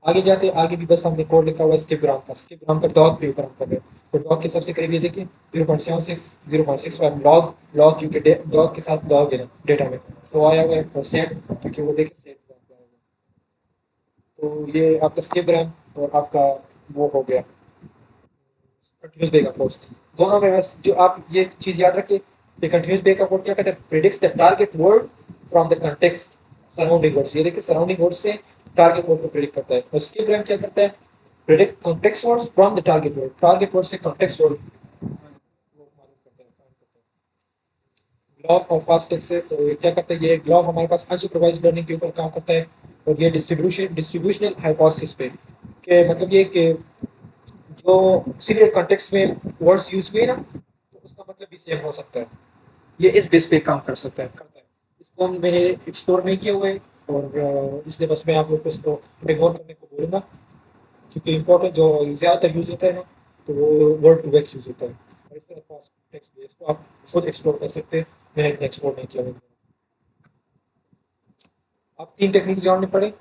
Speaker 1: आगे जाते आगे भी बस हमने कोड लिखा हुआ है स्किप ग्राम का, स्किप ग्राम का डॉग के ऊपर हम कर रहे हैं। तो डॉग के सबसे करीब ये देखिए 0.76, 0.65 लॉग, लॉग क्योंकि डॉग के साथ लॉग है ना डेटा में, तो आया हुआ है सेट, क्योंकि वो देखिए सेट। तो ये आपका स्किप ग्राम और आपका वो हो गया कंटिन्यूस बैक अप्रोच। दोनों में बस जो आप ये चीज़ याद रखिए कि कंटिन्यूस बैक अप्रोच क्या कहते हैं, predicts the target word from the context surrounding words. ये देखिए सराउंडिंग वर्ड से टारगेट वर्ड को प्रिडिक्ट करता है। और स्किप ग्राम क्या करता है, predict context words from the target word से कॉन्टेक्स्ट वर्ड वो मालूम करता है, फाइंड करता है। ग्राफ और फास्ट टेक्स्ट से तो ये क्या करता है, ये ग्राफ हमारे पास अनसुपरवाइज्ड लर्निंग के ऊपर काम करता है, और ये डिस्ट्रीब्यूशनल हाइपोथेसिस पे, कि मतलब ये कि जो सिमिलर कॉन्टेक्स्ट में वर्ड्स यूज हुए ना तो उसका मतलब भी सेम हो सकता है। ये इस बेस पे काम कर सकता है करता है। इसको मैंने एक्सप्लोर नहीं किया हुआ है, और इसलिए बस मैं आप लोग को इसको इग्नोर करने को बोलूँगा, क्योंकि इम्पोर्टेंट जो ज़्यादातर यूज़ होता है ना, तो वो वर्ड टू वेक यूज़ होता है, और इस तरह फास्ट टेक्स्ट बेस को आप खुद एक्सप्लोर कर सकते हैं। मैंने इतना एक्सप्लोर नहीं किया हुआ है। आप 3 टेक्निक्स जो हमने पढ़े,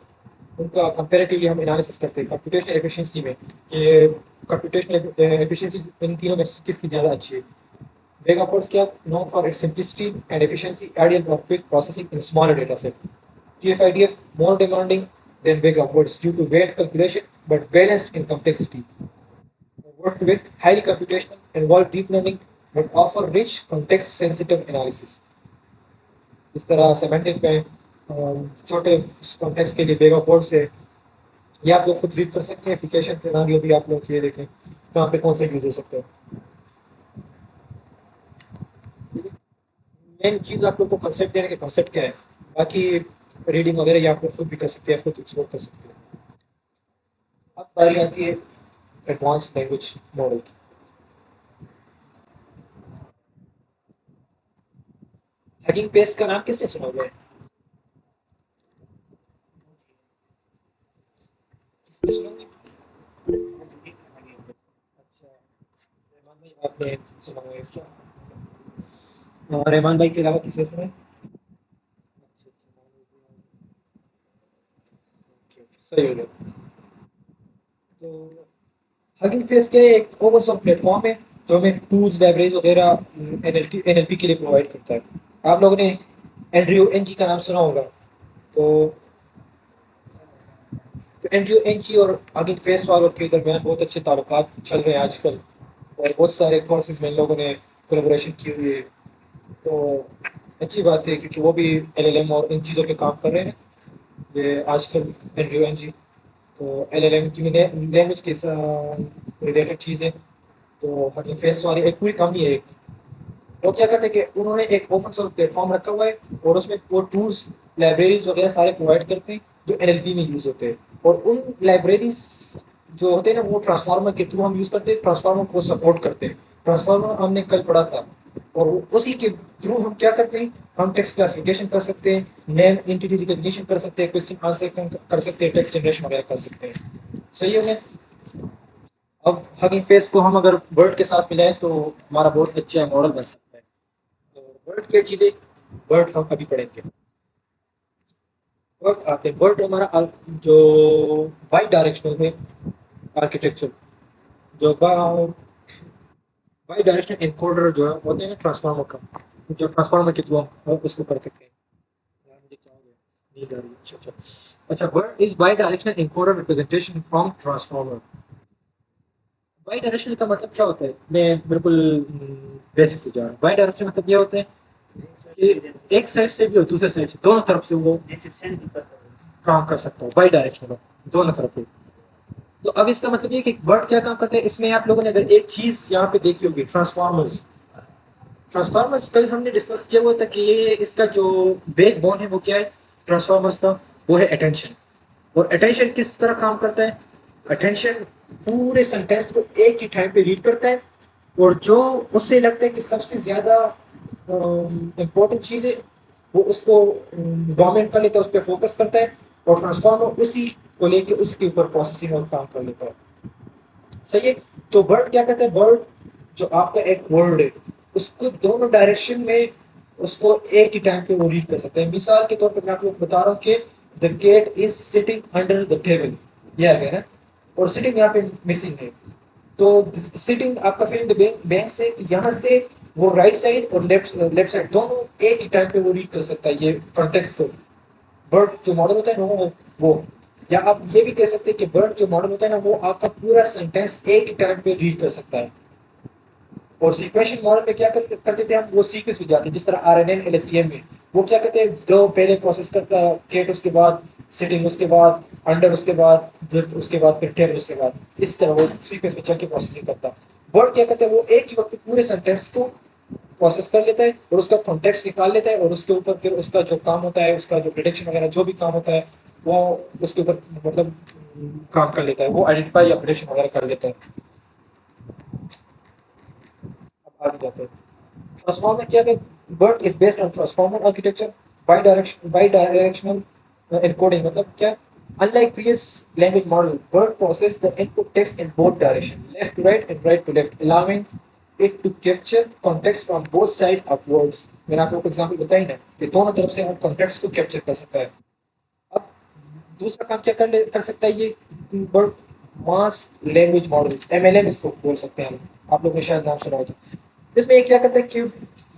Speaker 1: उनका कंपैरेटिवली हम एनालिसिस करते हैं कंप्यूटेशनल एफिशिएंसी में, कि कंप्यूटेशनल एफिशिएंसी इन तीनों में किसकी ज़्यादा अच्छी है। Vega Ports क्या known for its simplicity and efficiency, ideal for quick processing in smaller data set. TF-IDF more demanding than Vega Ports due to weight calculation but balanced in complexity. Word to Vec highly computational, involve deep learning but offer rich context-sensitive analysis. इस तरह सेमेंटिक में छोटे कॉन्टेक्स्ट के लिए वेगा पोर्ट से ये आप लोग खुद रीड कर सकते हैं। एप्लीकेशन प्रणाली भी आप लोग ये देखें कहाँ पे कौन सा यूज़ हो सकता है। मेन चीज़ आप लोग को कंसेप्ट देने का कंसेप्ट क्या है, बाकी रीडिंग वगैरह ये आप लोग खुद भी कर सकते हैं, खुद एक्सप्लोर कर सकते हैं। अब बारी आती है एडवांस लैंग्वेज मॉडल की। हगिंग फेस का नाम किसने सुना हुआ है? किसने सुना हुआ है? अच्छा, रहमान भाई आपने सुना हुआ है इसका? रहमान भाई के अलावा किसने सुना है? अच्छा, सही हो गया। तो हगिंग फेस के एक ओपन सोर्स प्लेटफॉर्म है जो हमें टूल्स लाइब्रेरीज वगैरह एनएलपी के लिए प्रोवाइड करता है। आप लोगों ने एंड्रयू एनजी का नाम सुना होगा। तो एंड्रयू एनजी और हगिंग फेस वालों के दरमियान बहुत अच्छे ताल्लुकात चल रहे हैं आजकल, और बहुत सारे कोर्सेज में इन लोगों ने कोलेबोरेशन की हुई है। तो अच्छी बात है, क्योंकि वो भी एलएलएम और इन चीज़ों पे काम कर रहे हैं ये आजकल। एंड्रयू एनजी तो एलएलएम की लैंग्वेज के रिलेटेड चीज़ें। तो हगिंग फेस वाली एक पूरी कंपनी है एक, वो क्या करते हैं कि उन्होंने एक ओपन सोर्स प्लेटफॉर्म रखा हुआ है, और उसमें वो टूल्स लाइब्रेरीज वगैरह सारे प्रोवाइड करते हैं जो एनएलपी में यूज़ होते हैं। और उन लाइब्रेरीज जो होते हैं ना, वो ट्रांसफार्मर के थ्रू हम यूज़ करते हैं, ट्रांसफार्मर को सपोर्ट करते हैं। ट्रांसफार्मर हमने कल पढ़ा था, और उसी के थ्रू हम क्या करते हैं, हम टेक्स्ट क्लासिफिकेशन कर सकते हैं, नेम एंटिटी रिकॉग्निशन कर सकते हैं, क्वेश्चन आंसर कर सकते हैं, टेक्स्ट जनरेशन वगैरह कर सकते हैं। सही हो गया। अब हगिंग फेस को हम अगर वर्ड के साथ मिलाएं तो हमारा बहुत अच्छा मॉडल बन सकता है। तो वर्ड की चीज़ें, वर्ड हम अभी पढ़ेंगे। वर्ड आते हैं, वर्ड हमारा जो बाई डायरेक्शनल है आर्किटेक्चर, जो बाई डायरेक्शनल एनकोडर जो है होते हैं ना ट्रांसफार्मर का, जो ट्रांसफार्मर के थ्रू हम उसको कर सकते हैं। यार मुझे क्या हो गया, नींद आ रही है। अच्छा अच्छा अच्छा, word is by directional encoder representation from transformer. By directional का मतलब क्या होता है, मैं बिल्कुल बेसिक से जा रहा हूँ। बाई डायरेक्शनल मतलब ये होता है कि एक साइड से भी और दूसरे साइड से दोनों तरफ से वो काम कर सकता है। बाई डायरेक्शनल दोनों तरफ पे। तो अब इसका मतलब ये कि वर्ड क्या काम करता है, इसमें आप लोगों ने अगर एक चीज यहाँ पे देखी होगी, ट्रांसफॉर्मर्स। ट्रांसफॉर्मर्स कल हमने डिस्कस किया हुआ था कि ये इसका जो बैक बोन है वो क्या है ट्रांसफॉर्मर्स का, वो है अटेंशन। और अटेंशन किस तरह काम करता है, अटेंशन पूरे सेंटेंस को एक ही टाइम पे रीड करता है, और जो उससे लगता है कि सबसे ज्यादा इम्पोर्टेंट चीज है वो उसको डोमिनेट कर लेता है, उस पर फोकस करता है, और ट्रांसफॉर्मर उसी को लेके उसके ऊपर प्रोसेसिंग और काम कर लेता है। सही है। तो वर्ड क्या कहते हैं, वर्ड जो आपका एक वर्ड है उसको दोनों डायरेक्शन में उसको एक ही टाइम पे वो रीड कर सकते हैं। मिसाल के तौर पे मैं आपको बता रहा हूँ कि the cat is sitting under the table, ये आ गया ना, और सिटिंग यहाँ पे मिसिंग है। तो सिटिंग आपका फिल इन द बैंक से, तो यहाँ से वो राइट साइड और लेफ्ट साइड दोनों एक ही टाइम पे वो रीड कर सकता है ये कॉन्टेक्स्ट को। बर्ड जो मॉडल होता है ना वो, या आप ये भी कह सकते हैं कि बर्ड जो मॉडल होता है ना वो आपका पूरा सेंटेंस एक ही टाइम पे रीड कर सकता है। और सीक्वेंशियल मॉडल में क्या करते थे हम, वो सीक्वेंस में जाते हैं, जिस तरह RNN LSTM में वो क्या कहते हैं, दो पहले प्रोसेस करता है गेट, उसके बाद सिटिंग, उसके बाद अंडर, उसके बाद उसके बाद फिर टेबल, उसके बाद इस तरह वो सीक्वेंस में चल के प्रोसेसिंग करता है। वर्ड क्या कहते हैं, वो एक ही वक्त पूरे सेंटेंस को प्रोसेस कर लेता है और उसका कॉन्टेक्स्ट निकाल लेता है, और उसके ऊपर फिर उसका जो काम होता है, उसका जो प्रिडिक्शन वगैरह जो भी काम होता है वो उसके ऊपर मतलब काम कर लेता है, वो आइडेंटिफाई या प्रिडिक्शन वगैरह कर लेता है। अब आगे जाते हैं। ट्रांसफॉर्मर क्या है, BERT is based on transformer architecture. By directional encoding मतलब क्या? Unlike previous language model, Word process the input text in both direction, left to right and right to left, allowing it to capture context from both sides of words. मैंने आप लोगों को एग्जाम्पल बताई ना कि दोनों तरफ से हम कॉन्टेक्स्ट को कैप्चर कर सकता है। अब दूसरा काम क्या कर सकता है ये वर्ड मास लैंग्वेज मॉडल, एमएलएम इसको बोल सकते हैं हम। आप लोग ने शायद नाम सुना होगा। इसमें ये क्या करता है कि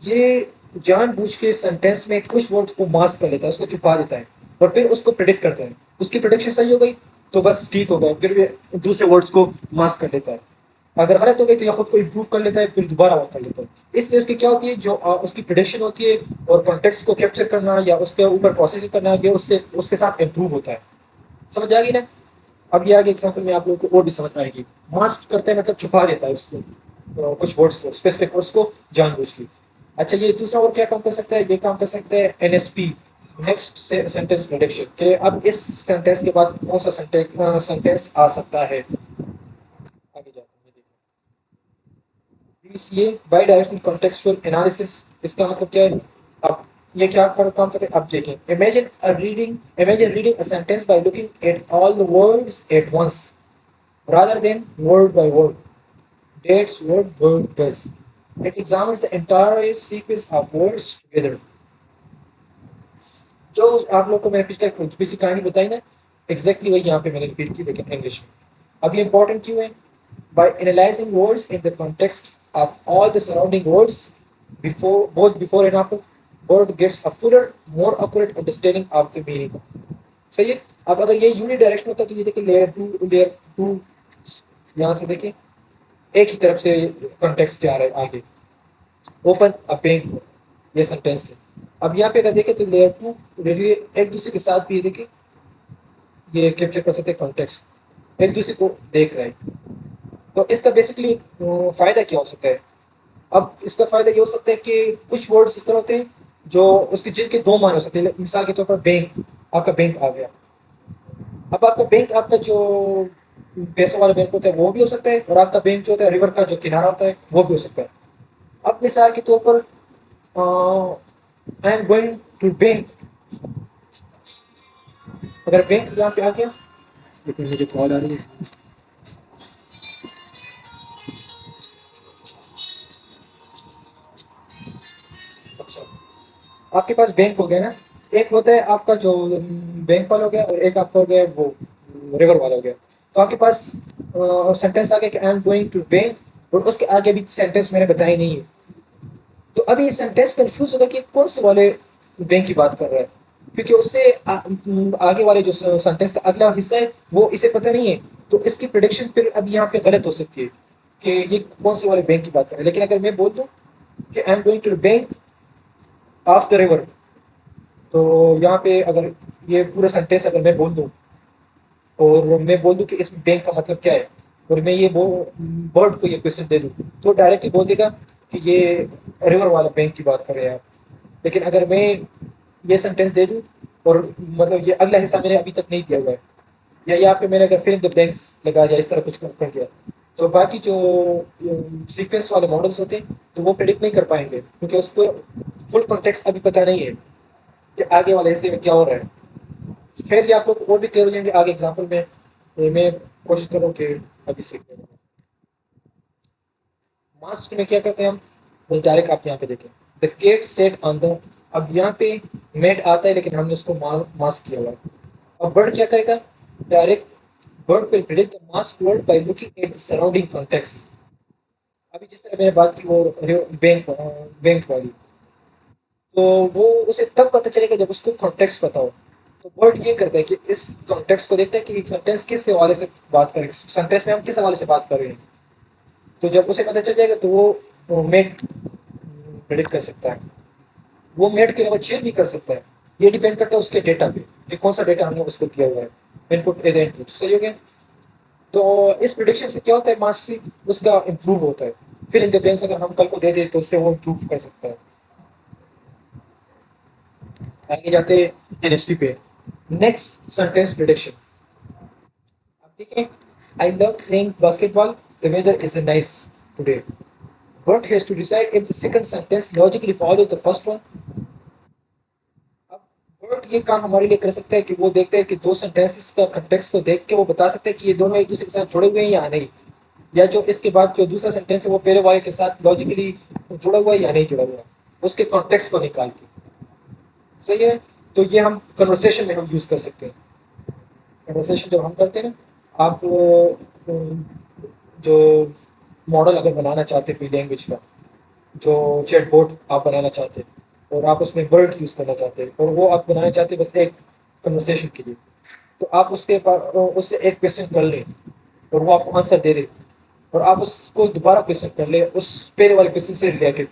Speaker 1: ये जानबूझ के सेंटेंस में कुछ वर्ड्स को मास्क कर लेता है, उसको छुपा देता है और फिर उसको प्रिडिक्ट करता है। उसकी प्रिडिक्शन सही हो गई तो बस ठीक हो गया, फिर भी दूसरे वर्ड्स को मास्क कर लेता है। अगर गलत हो गई तो या खुद को इम्प्रूव कर लेता है, फिर दोबारा वर्क कर लेता है। इससे उसकी क्या होती है, जो उसकी प्रिडिक्शन होती है और कॉन्टेक्स्ट को कैप्चर करना या उसके ऊपर प्रोसेसिंग करना, ये उससे उसके साथ इम्प्रूव होता है। समझ आ गई ना? अब ये आगे एग्जाम्पल में आप लोगों को और भी समझ आएगी। मास्क करते हैं मतलब छुपा देता है उसको, कुछ वर्ड्स को, स्पेसिफिक वर्ड्स को जानबूझ के। अच्छा, ये दूसरा और क्या काम कर सकता है? ये काम कर सकता है एनएसपी, नेक्स्ट सेंटेंस प्रेडिक्शन, कि अब इस सेंटेंस के बाद कौन सा सेंटेंस आ सकता है। आगे जाते हैं BCA by directional contextual analysis, इसका मतलब क्या है? अब ये क्या काम करते हैं, अब देखें। Imagine reading a sentence by looking at all the words at once rather than word by word, dates word does. It examines the entire sequence of words together. जो आप लोग को मैंने पिछली कहानी बताई ना, एग्जैक्टली वही यहाँ पे मैंने रिपीट की, लेकिन इंग्लिश में। अब ये इंपॉर्टेंट क्यों है? By analyzing words in the context of all the surrounding words, both before and after, word gets a fuller, more accurate understanding of the meaning. सही है। अब अगर ये यूनि डायरेक्शन होता तो ये देखिए लेयर टू, यहाँ से देखिए एक ही तरफ से कॉन्टेक्स्ट जा रहा है आगे। ओपन अ बैंक, ये सेंटेंस है। अब यहाँ पे अगर देखें तो लेयर टू एक दूसरे के साथ भी देखिए ये कैप्चर कर सकते हैं कॉन्टेक्स्ट, एक दूसरे को देख रहे हैं। तो इसका बेसिकली फायदा क्या हो सकता है? अब इसका फायदा ये हो सकता है कि कुछ वर्ड्स इस तरह होते हैं जो उसके जिनके दो मान हो सकते हैं। मिसाल के तौर पर बैंक, आपका बैंक आ गया। अब आपका बैंक, आपका जो पैसों वाला बैंक होता है वो भी हो सकता है, और आपका बैंक जो होता है रिवर का जो किनारा होता है वो भी हो सकता है। अब मिसाल के तौर पर I am going to bank, अगर बैंक यहाँ पे आ गया, लेकिन मुझे कॉल आ रही है। अच्छा, आपके पास बैंक हो गया ना, एक होता है आपका जो बैंक वाला हो गया और एक आपका हो गया वो रिवर वाला हो गया। तो आपके पास सेंटेंस आ गया कि I am going to bank, और उसके आगे भी सेंटेंस मैंने बताई नहीं है। तो अभी ये सेंटेंस कंफ्यूज होगा कि कौन से वाले बैंक की बात कर रहा है, क्योंकि उससे आगे वाले जो सेंटेंस का अगला हिस्सा है वो इसे पता नहीं है। तो इसकी प्रिडिक्शन फिर अब यहाँ पे गलत हो सकती है कि ये कौन से वाले बैंक की बात कर रहे हैं। लेकिन अगर मैं बोल दूँ कि I am going to bank of the river, तो यहाँ पे अगर ये पूरा सेंटेंस अगर मैं बोल दूँ और मैं बोल दूँ कि इस बैंक का मतलब क्या है, और मैं ये बर्ड को ये क्वेश्चन दे दूँ, तो डायरेक्टली बोल देगा कि ये रिवर वाला बैंक की बात कर रहे हैं आप। लेकिन अगर मैं ये सेंटेंस दे दूँ और मतलब ये अगला हिस्सा मैंने अभी तक नहीं दिया हुआ है, या यहाँ पे मैंने अगर फिल इन द ब्लैंक्स लगा दिया, इस तरह कुछ कर दिया, तो बाकी जो सीक्वेंस वाले मॉडल्स होते हैं तो वो प्रिडिक्ट नहीं कर पाएंगे, क्योंकि उसको फुल कॉन्टेक्स्ट अभी पता नहीं है कि आगे वाले हिस्से में क्या हो रहा है। खैर ये आप लोग और भी क्लियर हो जाएंगे आगे एग्जाम्पल में। मैं कोशिश करूँ कि अभी सीख लें। मास्क में क्या करते हैं हम, बस डायरेक्ट आप यहाँ पे देखें, the cat sat on the. अब यहाँ पे मेड आता है लेकिन हमने उसको मास्क किया हुआ है। अब बर्ड क्या करेगा, direct bird will predict the mask word by looking at the surrounding context. अभी जिस तरह मैंने बात की वो बैंक बैंक वाली, तो वो उसे तब पता चलेगा जब उसको कॉन्टेक्स्ट पता हो। तो वर्ड ये करता है कि इस कॉन्टेक्स्ट को देखता है कि सेंटेंस किस हवाले से बात करें, सेंटेंस में हम किस हवाले से बात कर रहे हैं। तो जब उसे पता चल जाएगा तो वो मेड प्रेडिक्ट कर सकता है। वो मेड के अलावा चेंज भी कर सकता है। ये डिपेंड करता है उसके डेटा पे कि कौन सा डेटा हमने उसको दिया हुआ है। इनपुट एज इनपुट, सही हो गया। तो इस प्रिडिक्शन से क्या होता है, मास्टरी उसका इम्प्रूव होता है। फिर इन द ब्लैंक्स अगर हम कल को दे दें तो उससे वो इम्प्रूव कर सकता है। आगे जाते हैं एनएसपी पे। Next sentence prediction. अब देखिए, I love playing basketball, the weather is nice today, but has to decide if the second sentence logically follows the first one. Word ये काम हमारे लिए कर सकता है कि वो देखते हैं कि दो सेंटेंसेस का कंटेक्स्ट को देख के वो बता सकते हैं कि ये दोनों एक दूसरे के साथ जुड़े हुए हैं या नहीं, या जो इसके बाद जो दूसरा सेंटेंस है वो पहले वाले के साथ लॉजिकली जुड़ा हुआ है या नहीं जुड़ा हुआ है, उसके कॉन्टेक्स्ट को निकाल के। सही है। तो ये हम कन्वर्सेशन में हम यूज़ कर सकते हैं। कन्वर्सेशन जब हम करते हैं ना, आप जो मॉडल अगर बनाना चाहते हैं कोई लैंग्वेज का, जो चैटबॉट आप बनाना चाहते हैं और आप उसमें वर्ड यूज़ करना चाहते हैं और वो आप बनाना चाहते हैं बस एक कन्वर्सेशन के लिए, तो आप उससे एक क्वेश्चन कर लें और वो आपको आंसर दे दे, और आप उसको दोबारा क्वेश्चन कर ले उस पहले वाले क्वेश्चन से रिलेटेड,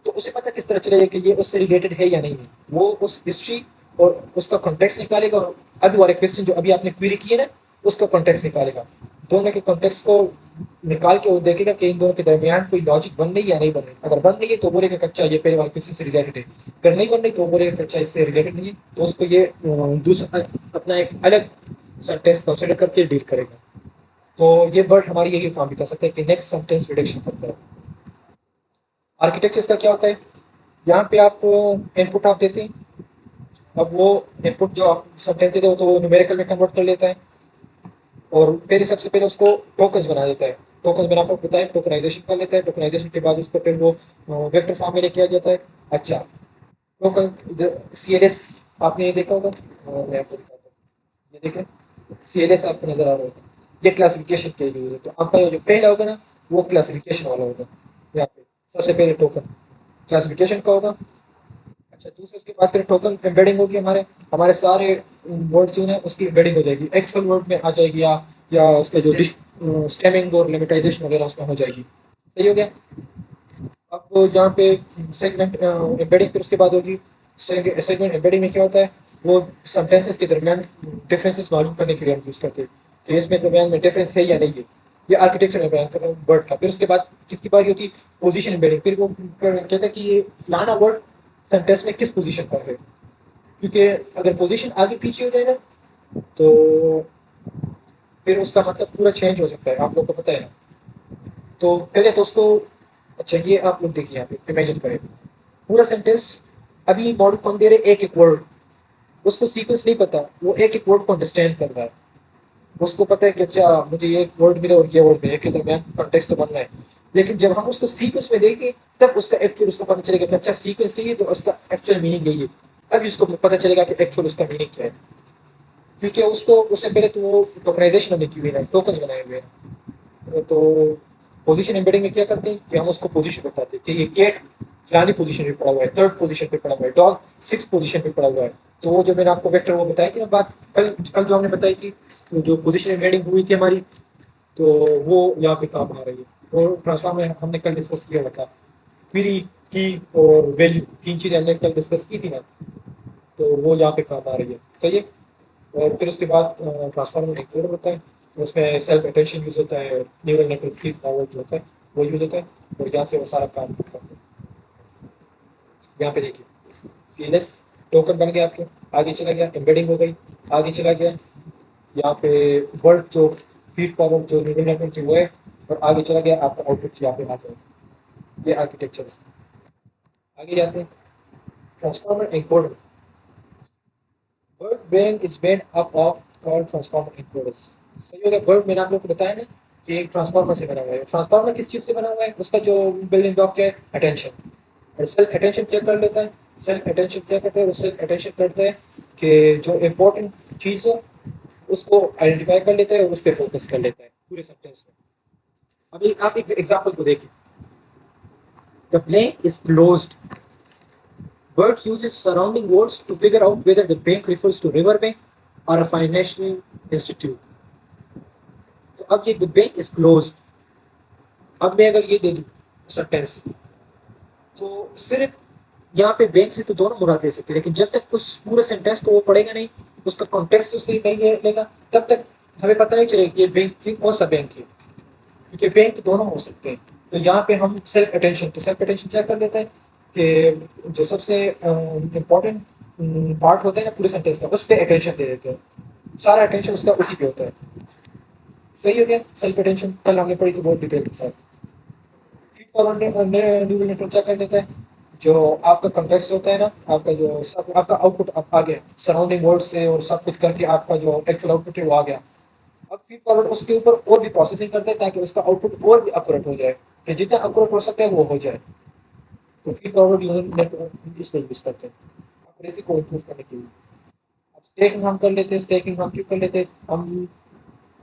Speaker 1: तो उसे पता किस तरह चलेगा कि ये उससे रिलेटेड है या नहीं है। वो उस हिस्ट्री और उसका कॉन्टेक्स्ट निकालेगा और अभी वाले क्वेश्चन जो अभी आपने क्वेरी किए ना उसका कॉन्टेक्स्ट निकालेगा। दोनों के कॉन्टेक्स्ट को निकाल के वो देखेगा कि इन दोनों के दरमियान कोई लॉजिक बन रही है या नहीं बन रही। अगर बन रही है तो बोलेगा कि अच्छा ये पहले वाले क्वेश्चन से रिलेटेड है, अगर नहीं बन रही तो बोलेगा कि अच्छा इससे रिलेटेड नहीं है, तो उसको ये दूसरा अपना एक अलग सेंटेंस कंसिडर करके डील करेगा। तो ये वर्ड हमारी यही काम भी कर सकते हैं कि नेक्स्ट सेंटेंस प्रिडिक्शन करता है। आर्किटेक्चर का क्या होता है, यहाँ पे आप इनपुट आप देते हैं, अब वो इनपुट जो आप सेंटेंस देते हो तो वो न्यूमेरिकल में कन्वर्ट कर लेता है और पहले सबसे पहले उसको टोकन्स बना देता है। टोकन्स बना कर बताए टोकनाइजेशन कर लेता है, टोकनाइजेशन के बाद उसको फिर वो वेक्टर फॉर्म में लेके आ जाता है। अच्छा, टोकन CLS आपने ये देखा होगा, मैं आपको दिखाता हूँ, ये देखें CLS आपको नजर आ रहा होगा, ये क्लासिफिकेशन के लिए है। तो आपका जो पहला होगा ना वो क्लासिफिकेशन वाला होगा, यहाँ पे सबसे पहले टोकन क्लासिफिकेशन का होगा। अच्छा, दूसरे उसके बाद फिर टोकन एम्बेडिंग होगी, हमारे हमारे सारे वर्ड जो है उसकी एम्बेडिंग हो जाएगी, एक्चुअल वर्ड में आ जाएगी, या उसके जो स्टेमिंग और लिमिटाइजेशन वगैरह उसमें हो जाएगी। सही हो गया। अब यहाँ पे सेगमेंट एम्बेडिंग फिर उसके बाद होगी। सेगमेंट एम्बेडिंग में क्या होता है, वो सेंटेंसेस के दरमियान डिफरेंसेस मालूम करने के लिए हम यूज़ करते हैं कि इसमें दरमियान में डिफरेंस है या नहीं है। ये आर्किटेक्चर में बयान कर रहा हूँ वर्ड का। फिर उसके बाद किसकी बारी होती है, पोजीशन एम्बेडिंग। फिर वो कहते हैं कि ये फलाना वर्ड सेंटेंस में किस पोजीशन पर है, क्योंकि अगर पोजीशन आगे पीछे हो जाए ना तो फिर उसका मतलब पूरा चेंज हो सकता है, आप लोग को पता है ना। तो पहले तो उसको, अच्छा ये आप लोग देखिए यहाँ पे इमेजिन करें पूरा सेंटेंस, अभी मॉडल कौन दे रहे एक एक वर्ड, उसको सीक्वेंस नहीं पता, वो एक एक वर्ड को अंडरस्टैंड कर रहा है। उसको पता है कि अच्छा मुझे ये वर्ड मिले और ये वर्ड मिले के दरमियान कॉन्टेक्स्ट तो बनना है। लेकिन जब हम उसको सीक्वेंस में देंगे तब उसका एक्चुअल उसको पता चलेगा कि अच्छा सीक्वेंस चाहिए तो उसका एक्चुअल मीनिंग यही है। अब उसको पता चलेगा कि एक्चुअल उसका मीनिंग क्या है, क्योंकि उसको उससे पहले तो वो टोकनाइजेशन हमने की हुई है, टोकन्स बनाए हुए हैं। तो पोजीशन एम्बेडिंग में क्या करते हैं कि हम उसको पोजीशन बताते हैं कि ये कैट फलानी पोजीशन पे पड़ा हुआ है, थर्ड पोजीशन पे पड़ा हुआ है, डॉग सिक्स पोजीशन पे पड़ा हुआ है। तो वो जो मैंने आपको वेक्टर वो बताई थी ना बात, कल कल जो हमने बताई थी, तो जो पोजीशन एम्बेडिंग हुई थी हमारी, तो वो यहाँ पे काम आ रही है। और ट्रांसफॉर्म में हमने कल डिस्कस किया हुआ था, क्वेरी की और वैल्यू, तीन चीज़ें हमने कल डिस्कस की थी ना, तो वो यहाँ पे काम आ रही है। सही है। और फिर उसके बाद ट्रांसफार्मर इंक्लूड होता है, उसमें सेल्फ अटेंशन यूज़ होता है और न्यूरल नेटवर्क फीड पावर जो होता है वो यूज़ होता है, और यहाँ से वो सारा काम करते हैं। यहाँ पे देखिए CLS टोकन बन गया आपके, आगे चला गया, एम्बेडिंग हो गई, आगे चला गया, यहाँ पे वर्ड जो फीड पावर जो न्यूरल नेटवर्क की वो है, और आगे चला गया आपका आउटपुट यहाँ पे आ जाएगा। ये आर्किटेक्चर है। आगे जाते हैं, transformer encoder. Word bearing is made up of called transformer encoders. सही हो गया। वर्ड मैंने आप लोग को बताया ना कि एक ट्रांसफार्मर से बना हुआ है। ट्रांसफार्मर किस चीज़ से बना हुआ है, उसका जो बिल्डिंग ब्लॉक क्या है, अटेंशन। और सेल्फ अटेंशन क्या कर लेता है, सेल्फ अटेंशन क्या करता है, वो सेल्फ अटेंशन करता है कि जो इम्पोर्टेंट चीज़ हो उसको आइडेंटिफाई कर लेता है और उस पर फोकस कर लेता है पूरे सेंटेंस में। अभी आप एक एग्जाम्पल को देखिए, the blank is closed. Bert uses surrounding words to figure out whether the bank refers to river bank or a financial institute. तो अब ये द बैंक इज क्लोज, अब मैं अगर ये दे दूं सेंटेंस, तो सिर्फ यहाँ पे बैंक से तो दोनों मुराद ले सकते हैं, लेकिन जब तक उस पूरे सेंटेंस को वो पढ़ेगा नहीं, उसका कॉन्टेक्स्ट तो सही नहीं लेगा, तब तक हमें पता नहीं चलेगा कि बैंक की कौन सा बैंक है, क्योंकि बैंक दोनों हो सकते हैं। तो यहाँ पे हम सेल्फ अटेंशन, तो सेल्फ अटेंशन क्या कर देता है कि जो सबसे इम्पोर्टेंट पार्ट होता है ना पूरे सेंटेंस का, उस पर अटेंशन दे देते हैं, सारा अटेंशन उसका उसी पे होता है। सही हो गया। सेल्फ अटेंशन कल हमने पढ़ी थी बहुत डिटेल के साथ। फीड फॉरवर्ड न्यूरल नेटवर्क क्या कर देता है, जो आपका कंटेक्स्ट होता है ना, आपका जो सब आपका आउटपुट आ गया सराउंडिंग वर्ड से और सब कुछ करके आपका जो एक्चुअल आउटपुट है वो आ गया। अब फीड फॉरवर्ड उसके ऊपर और भी प्रोसेसिंग करते हैं ताकि उसका आउटपुट और भी एक्यूरेट हो जाए, कि जितना एक्यूरेट हो सकता है वो हो जाए। तो फीड फॉरवर्ड यूजर नेटवर्क इसलिए यूज करते हैं एक्यूरेसी को इम्प्रूव करने के लिए। अब स्टेकिंग हम कर लेते हैं। स्टेकिंग हम क्यों कर लेते हैं? हम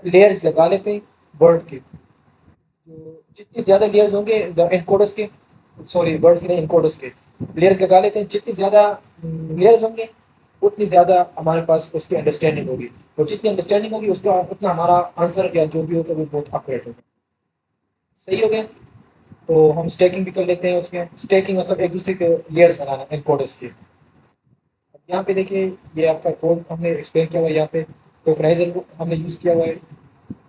Speaker 1: लेयर्स लगा लेते हैं वर्ड के। जो जितनी ज़्यादा लेयर्स होंगे एनकोडर्स के, सॉरी वर्ड्स के नहीं, एनकोडर्स के लेयर्स लगा लेते हैं। जितनी ज़्यादा लेयर्स होंगे उतनी ज़्यादा हमारे पास उसकी अंडरस्टैंडिंग होगी, और जितनी अंडरस्टैंडिंग होगी उसका उतना हमारा आंसर या जो भी होगा वो बहुत एक्यूरेट होगा। सही हो गया। तो हम स्टैकिंग भी कर लेते हैं। उसमें स्टैकिंग मतलब एक दूसरे के लेयर्स बनाना एनकोडर्स के। अब यहाँ पे देखिए, ये आपका कोड हमने एक्सप्लेन किया हुआ है। यहाँ पे टोकनाइजर हमने यूज़ किया हुआ है।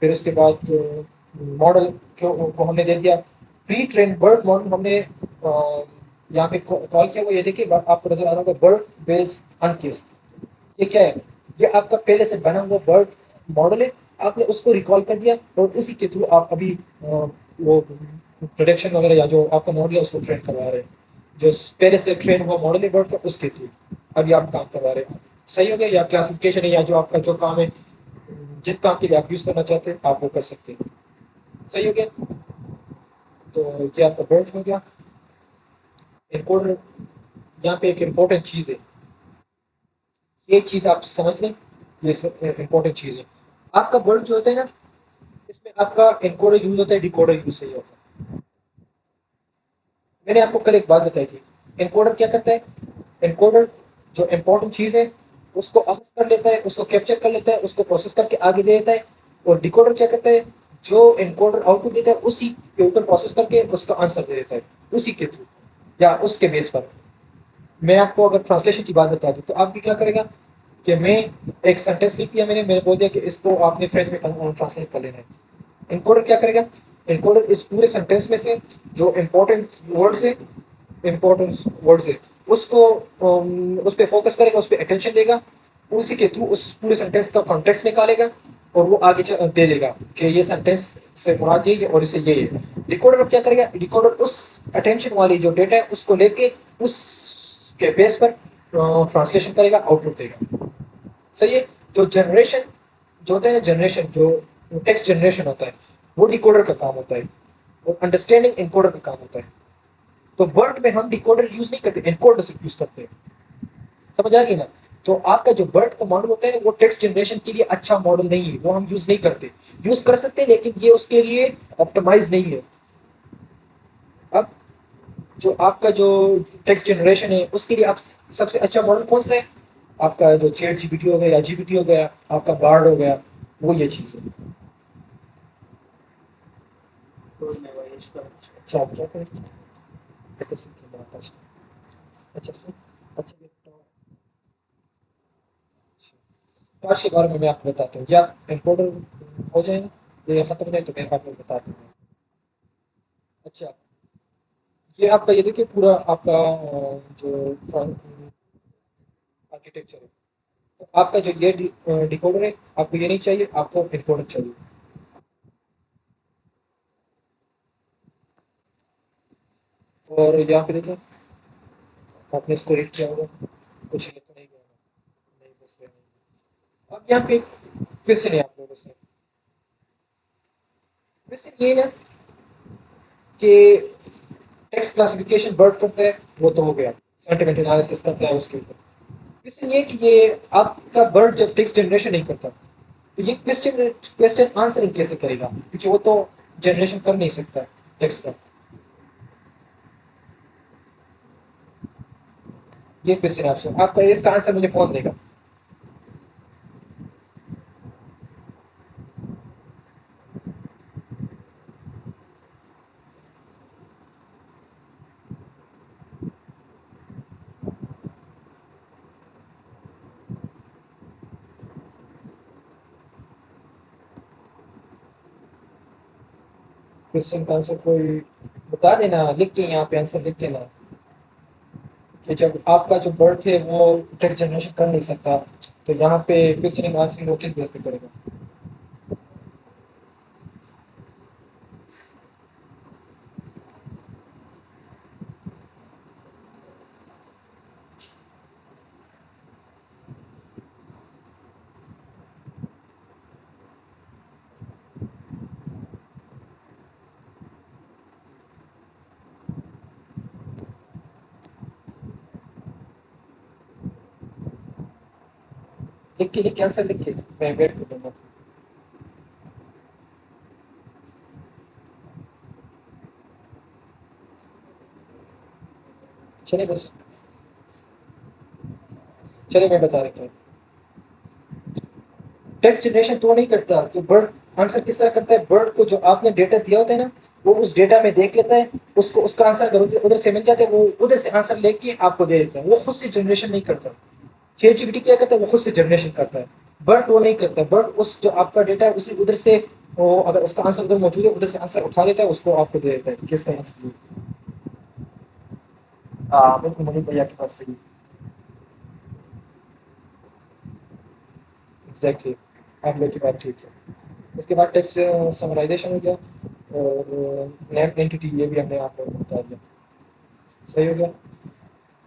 Speaker 1: फिर उसके बाद मॉडल को हमने दे दिया। प्री ट्रेन बर्ड मॉडल हमने यहाँ पे कॉल किया हुआ। ये देखिए आपको नजर आ रहा होगा, बर्ड बेस अनकिस। ये क्या है? ये आपका पहले से बना हुआ बर्ड मॉडल है। आपने उसको रिकॉल कर दिया और उसी के थ्रू आप अभी वो प्रोडक्शन वगैरह या जो आपका मॉडल है उसको ट्रेन करवा रहे हैं। जो पहले से ट्रेन हुआ मॉडल है बर्ड का, उसके थ्रू अभी आप काम करवा रहे हैं। सही हो गया। या क्लासिफिकेशन है या जो आपका जो काम है, जिस काम के लिए आप यूज़ करना चाहते हैं आप वो कर सकते हैं। सही हो गया। तो ये आपका बर्ड हो गया। इम्पोर्टेंट, यहाँ पे एक इम्पोर्टेंट चीज़ है, ये चीज़ आप समझ लें। ये सब इम्पोर्टेंट चीज़ है। आपका बर्ड जो होता है ना, इसमें आपका एनकोडर यूज होता है, डिकोडर यूज नहीं होता। मैंने आपको कल एक बात बताई थी। एनकोडर क्या करता है? एनकोडर जो इम्पोर्टेंट चीज़ है उसको अक्सेस कर लेता है, उसको कैप्चर कर लेता है, उसको प्रोसेस करके आगे दे देता है। और डिकोडर क्या करता है? जो एनकोडर आउटपुट देता है उसी के ऊपर प्रोसेस करके उसका आंसर दे देता है, उसी के थ्रू या उसके बेस पर। मैं आपको अगर ट्रांसलेशन की बात बता दूं तो आप भी क्या करेगा कि मैं एक सेंटेंस लिख दिया, मैंने बोल दिया कि इसको आपने फ्रेंच में ट्रांसलेट कर लेना है। इनकोडर क्या करेगा? इनकोडर इस पूरे सेंटेंस में से जो इम्पोर्टेंट वर्ड्स है उसको उस पर फोकस करेगा, उस पर अटेंशन देगा। उसी के थ्रू उस पूरे सेंटेंस का कॉन्टेक्स्ट निकालेगा और वो आगे दे देगा कि ये सेंटेंस से मुराद ये है और इसे ये है। डिकोडर अब क्या करेगा? डिकोडर उस अटेंशन वाली जो डेटा है उसको लेके उसके बेस पर ट्रांसलेशन करेगा, आउटपुट देगा। सही है। तो जनरेशन जो होता है ना, जनरेशन जो टेक्स्ट जनरेशन होता है वो डिकोडर का काम होता है, और अंडरस्टैंडिंग एनकोडर का काम होता है। तो वर्ड में हम डिकोडर यूज नहीं करते, एनकोडर से यूज करते हैं। समझ आ गई ना? तो आपका जो वर्ड का मॉडल होता है ना, वो टेक्स्ट जनरेशन के लिए अच्छा मॉडल नहीं है, वो हम यूज नहीं करते। यूज कर सकते हैं लेकिन ये उसके लिए ऑप्टिमाइज नहीं है। अब जो आपका जो टेक्स्ट जनरेशन है उसके लिए आप सबसे अच्छा मॉडल कौन सा है? आपका जो चैट जीपीटी हो गया या जीपीटी हो गया, आपका बार्ड हो गया, वो ये चीज है। अच्छा आप क्या करें? कहते हैं कि बात अच्छा सर। अच्छा टॉर्च के बारे में मैं आपको बताता हूँ। या इम्पोर्टर हो जाए ना, ये खत्म नहीं तो मैं आपको बताता हूँ। अच्छा, ये आपका ये देखिए पूरा आपका जो आर्किटेक्चर है। तो आपका जो ये डिकोडर है आपको ये नहीं चाहिए, आपको इनकोडर चाहिए। और यहाँ पे देखिए आपने इसको रीड किया होगा, कुछ ये तो नहीं गया ना? नहीं बस नहीं। अब यहाँ पे क्वेश्चन है आप लोगों से। क्वेश्चन ये है कि टेक्स्ट क्लासिफिकेशन बर्ड करता है वो तो हो गया, सेंटिमेंट एनालिसिस करता है उसके ऊपर। क्वेश्चन ये कि ये आपका बर्ड जब टेक्स्ट जनरेशन नहीं करता तो ये क्वेश्चन क्वेश्चन आंसरिंग कैसे करेगा, क्योंकि वो तो जनरेशन कर नहीं सकता टेक्स्ट का। ये क्वेश्चन है आपसे, आपका इसका आंसर मुझे कौन देगा? क्वेश्चन का आंसर कोई बता देना, लिख के यहाँ पे आंसर लिख देना कि जब आपका जो बर्ड है वो टेक्स्ट जनरेशन कर नहीं सकता तो यहाँ पे क्वेश्चनिंग आंसरिंग वो किस बेस पे करेगा? लिख के आंसर लिख के मैं वेट कर लूंगा। चलिए बस, चलिए मैं बता देता हूँ। टेक्स्ट जनरेशन तो नहीं करता, तो बर्ड आंसर किस तरह करता है, बर्ड को जो आपने डेटा दिया होता है ना, वो उस डेटा में देख लेता है, उसको उसका आंसर अगर उधर से मिल जाता है, वो उधर से आंसर लेके आपको दे देता है, वो खुद से जनरेशन नहीं करता। चैट जीपीटी क्या करता है, वो खुद से जनरेशन करता है। बर्ड वो नहीं करता, बर्ड उस जो आपका डेटा है उसी उधर से, वो अगर उसका आंसर उधर मौजूद है उधर से आंसर उठा लेता है, उसको आपको दे देता है किसका आंसर। हाँ बिल्कुल मनी भैया के पास सही। एग्जैक्टली, आप लोग की बात ठीक है। उसके बाद टेक्स्ट समराइजेशन हो गया, और नेम एंटिटी ये भी हमने आप लोगों को बता दिया, सही हो गया।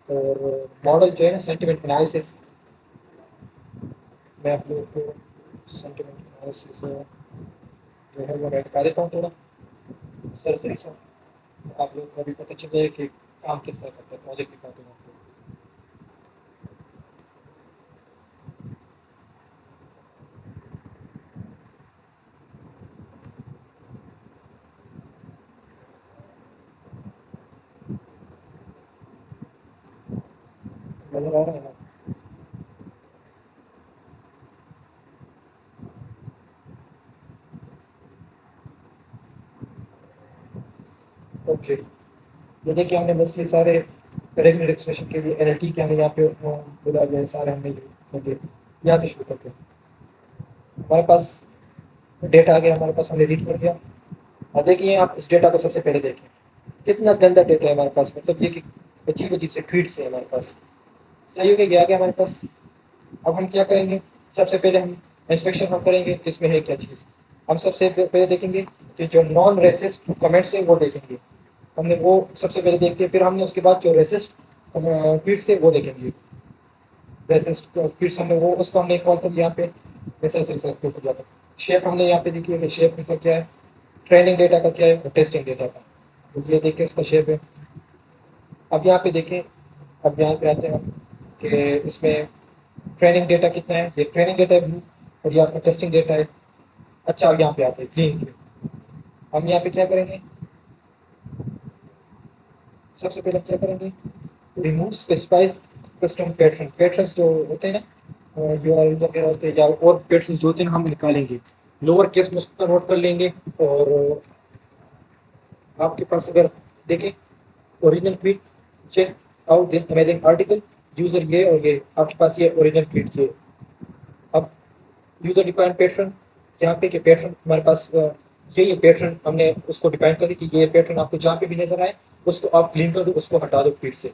Speaker 1: और मॉडल जो है ना सेंटिमेंट एनालिसिस, मैं आप लोगों को सेंटिमेंट एनालिसिस जो है वो मैं दिखा देता हूँ थोड़ा सरसरी सा, तो आप लोग को अभी पता चल जाए कि काम किस तरह करता है, प्रोजेक्ट दिखाते हैं आपको। नजर आ रहा है ना? ओके, ये देखिए हमने बस ये सारे रेगुलर एक्सप्रेशन के लिए एनएलटी के हमने यहाँ पे बोला गया है, सारे हमने ये कर दिए। यहाँ से शुरू करते हैं। हमारे पास डेटा आ गया, हमारे पास हमने रीड कर दिया। और देखिए आप इस डेटा को सबसे पहले देखें, कितना गंदा डेटा है हमारे पास, मतलब ये कि अजीब अजीब से ट्वीट्स है हमारे पास। सही हो गया, आ गया हमारे पास। अब हम क्या करेंगे, सबसे पहले हम इंस्पेक्शन हम करेंगे किसमें है क्या चीज़। हम सबसे पहले देखेंगे कि जो नॉन रेसिस्ट कमेंट्स है वो देखेंगे, हमने वो सबसे पहले देख लिया। फिर हमने उसके बाद जो रेसिस्ट ट्वीट्स है वो देखेंगे। रेसिस्ट ट्वीट्स हमने वो उसको हमने कॉल कर दिया यहाँ पे रिसर्च रिसर्च के ऊपर जाकर। शेप हमने यहाँ पे देखिए कि शेप का क्या है, ट्रेनिंग डेटा का क्या है और टेस्टिंग डेटा का। तो ये देखिए इसका शेप है। अब यहाँ पे देखें, अब यहाँ पे आते हैं हम कि इसमें ट्रेनिंग डेटा कितना है, ये ट्रेनिंग डेटा है ब्लू, और ये आपका टेस्टिंग डेटा है। अच्छा अब यहाँ पे आते हैं ग्रीन के। हम यहाँ पे क्या करेंगे, सबसे पहले हम क्या करेंगे, remove specified custom pattern. Patterns जो होते हैं ना, यूआरएल वगैरह होते हैं या और पैटर्न्स जो होते हैं ना, हम निकालेंगे, लोअर केस में उसको कन्वर्ट कर लेंगे। और आपके पास अगर देखें original tweet, check out this amazing article, user ये और ये आपके पास ये ओरिजिनल ट्वीट ये। अब यूजर डिफाइंड पैटर्न, यहाँ पे के पैटर्न हमारे पास ये पैटर्न हमने उसको डिफाइन कर दी कि ये पैटर्न आपको जहाँ पे भी नजर आए उसको आप क्लीन कर दो, उसको हटा दो ट्वीट से।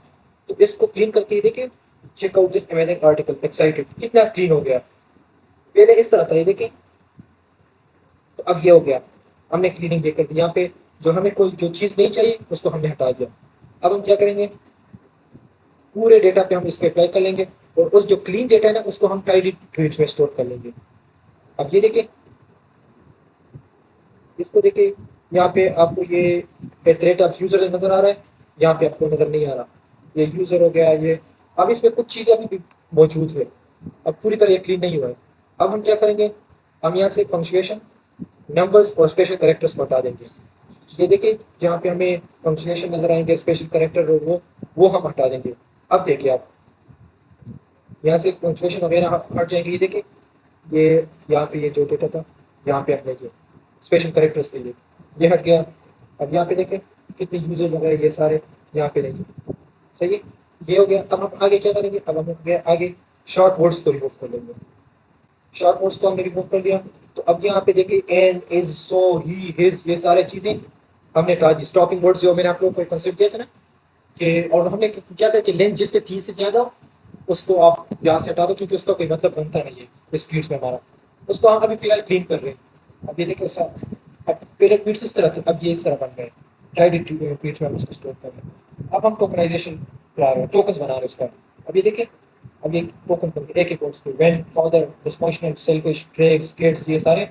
Speaker 1: तो इसको क्लीन करके ये देखिए, check out this amazing article excited, कितना क्लीन हो गया। पहले इस तरह था ये देखिए, तो अब ये हो गया, हमने क्लीनिंग देकर दी। यहाँ पे जो हमें कोई जो चीज़ नहीं चाहिए उसको हमने हटा दिया। अब हम क्या करेंगे, पूरे डेटा पे हम इसको अप्लाई कर लेंगे, और उस जो क्लीन डेटा है ना उसको हम टाइडी ट्वीट्स में स्टोर कर लेंगे। अब ये देखिए, इसको देखिए, यहाँ पे आपको ये एट ऑफ यूजर नजर आ रहा है, यहाँ पे आपको नजर नहीं आ रहा, ये यूजर हो गया ये। अब इसमें कुछ चीजें अभी भी मौजूद है, अब पूरी तरह ये क्लीन नहीं हुआ है। अब हम क्या करेंगे, हम यहाँ से पंक्चुएशन, नंबर्स और स्पेशल करेक्टर्स को हटा देंगे। ये देखिए जहाँ पे हमें पंक्चुएशन नजर आएंगे, स्पेशल करेक्टर वो हम हटा देंगे। अब देखिए आप यहाँ से पंक्चुएशन वगैरह हट जाएंगे। ये देखिए, ये यहाँ पे ये जो डेटा था, यहाँ पे हमने ये स्पेशल करेक्टर्स थे ये हट गया। अब यहाँ पे देखें कितने यूजर्स वगैरह ये सारे यहाँ पे नहीं थे। सही है, ये हो गया। अब हम आगे क्या करेंगे, अब हम आगे शॉर्ट वर्ड्स को रिमूव कर लेंगे। शॉर्ट वर्ड्स को हमने रिमूव कर दिया, तो अब यहाँ पे देखिए and, is, so, he, his, ये सारे चीजें हमने हटा दी। स्टॉपिंग वर्ड्स जो मैंने आप लोगों को कंसेप्ट दिया था ना कि, और हमने क्या किया कि लेंथ जिसके 30 से ज्यादा हो, उसको आप यहाँ से हटा दो, क्योंकि उसका कोई मतलब बनता नहीं है इस ट्वीट में हमारा। उसको हम अभी फिलहाल क्लीन कर रहे हैं। अब ये देखिए अब पहले ट्वीट्स इस तरह थे, अब ये इस तरह बन गए, टाइड ट्वीट्स में हम उसको स्टोर कर रहे हैं। अब हम टोकनाइजेशन ला रहे हैं, टोकन्स बना रहे हैं उसका। अब ये देखिए, अब ये टोकन बन गए एक एक वर्ड्स के, when, father, dysfunctional, selfish, ड्रेग्स, kids, ये सारे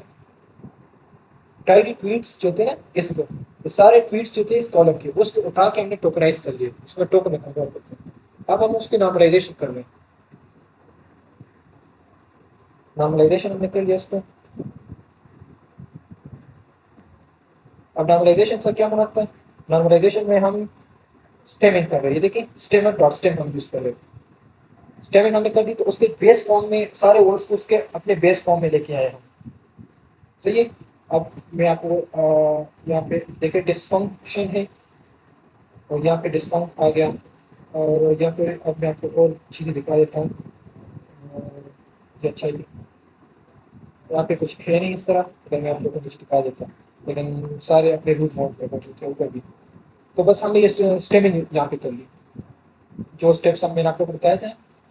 Speaker 1: टाइडी ट्वीट्स जो थे ना, इसको ये सारे ट्वीट्स जो थे इस कॉलम के, उसको उठा के हमने टोकनाइज कर लिए, उसमें टोकन में कन्वर्ट करते हैं। अब हम उसकी नॉर्मलाइजेशन कर रहे हैं। नॉर्मलाइजेशन हमने कर लिया इसको। अब नॉर्मलाइजेशन से क्या बनाता है? नॉर्मलाइजेशन में हम स्टेमिंग कर रहे हैं, ये देखिए स्टेमर डॉट स्टेम हम यूज कर रहे हैं। स्टेमिंग हमने कर दी तो उसके बेस फॉर्म में सारे वर्ड्स को उसके अपने बेस फॉर्म में लेके आए हम। सही है। अब मैं आपको यहाँ पे देखिए डिस्फंक्शन है और यहाँ पे डिस्काउंट आ गया। और यहाँ पे अब मैं आपको और चीज़ें दिखा देता हूँ। ये अच्छा ही यहाँ पे कुछ है नहीं इस तरह, अगर मैं आप लोगों को कुछ दिखा देता हूँ, लेकिन सारे अपने रूट फॉर्म पे मौजूद थे ऊपर भी। तो बस हमने ये स्टेमिंग यहाँ पे कर ली। जो स्टेप्स हम मैंने आपको बताए थे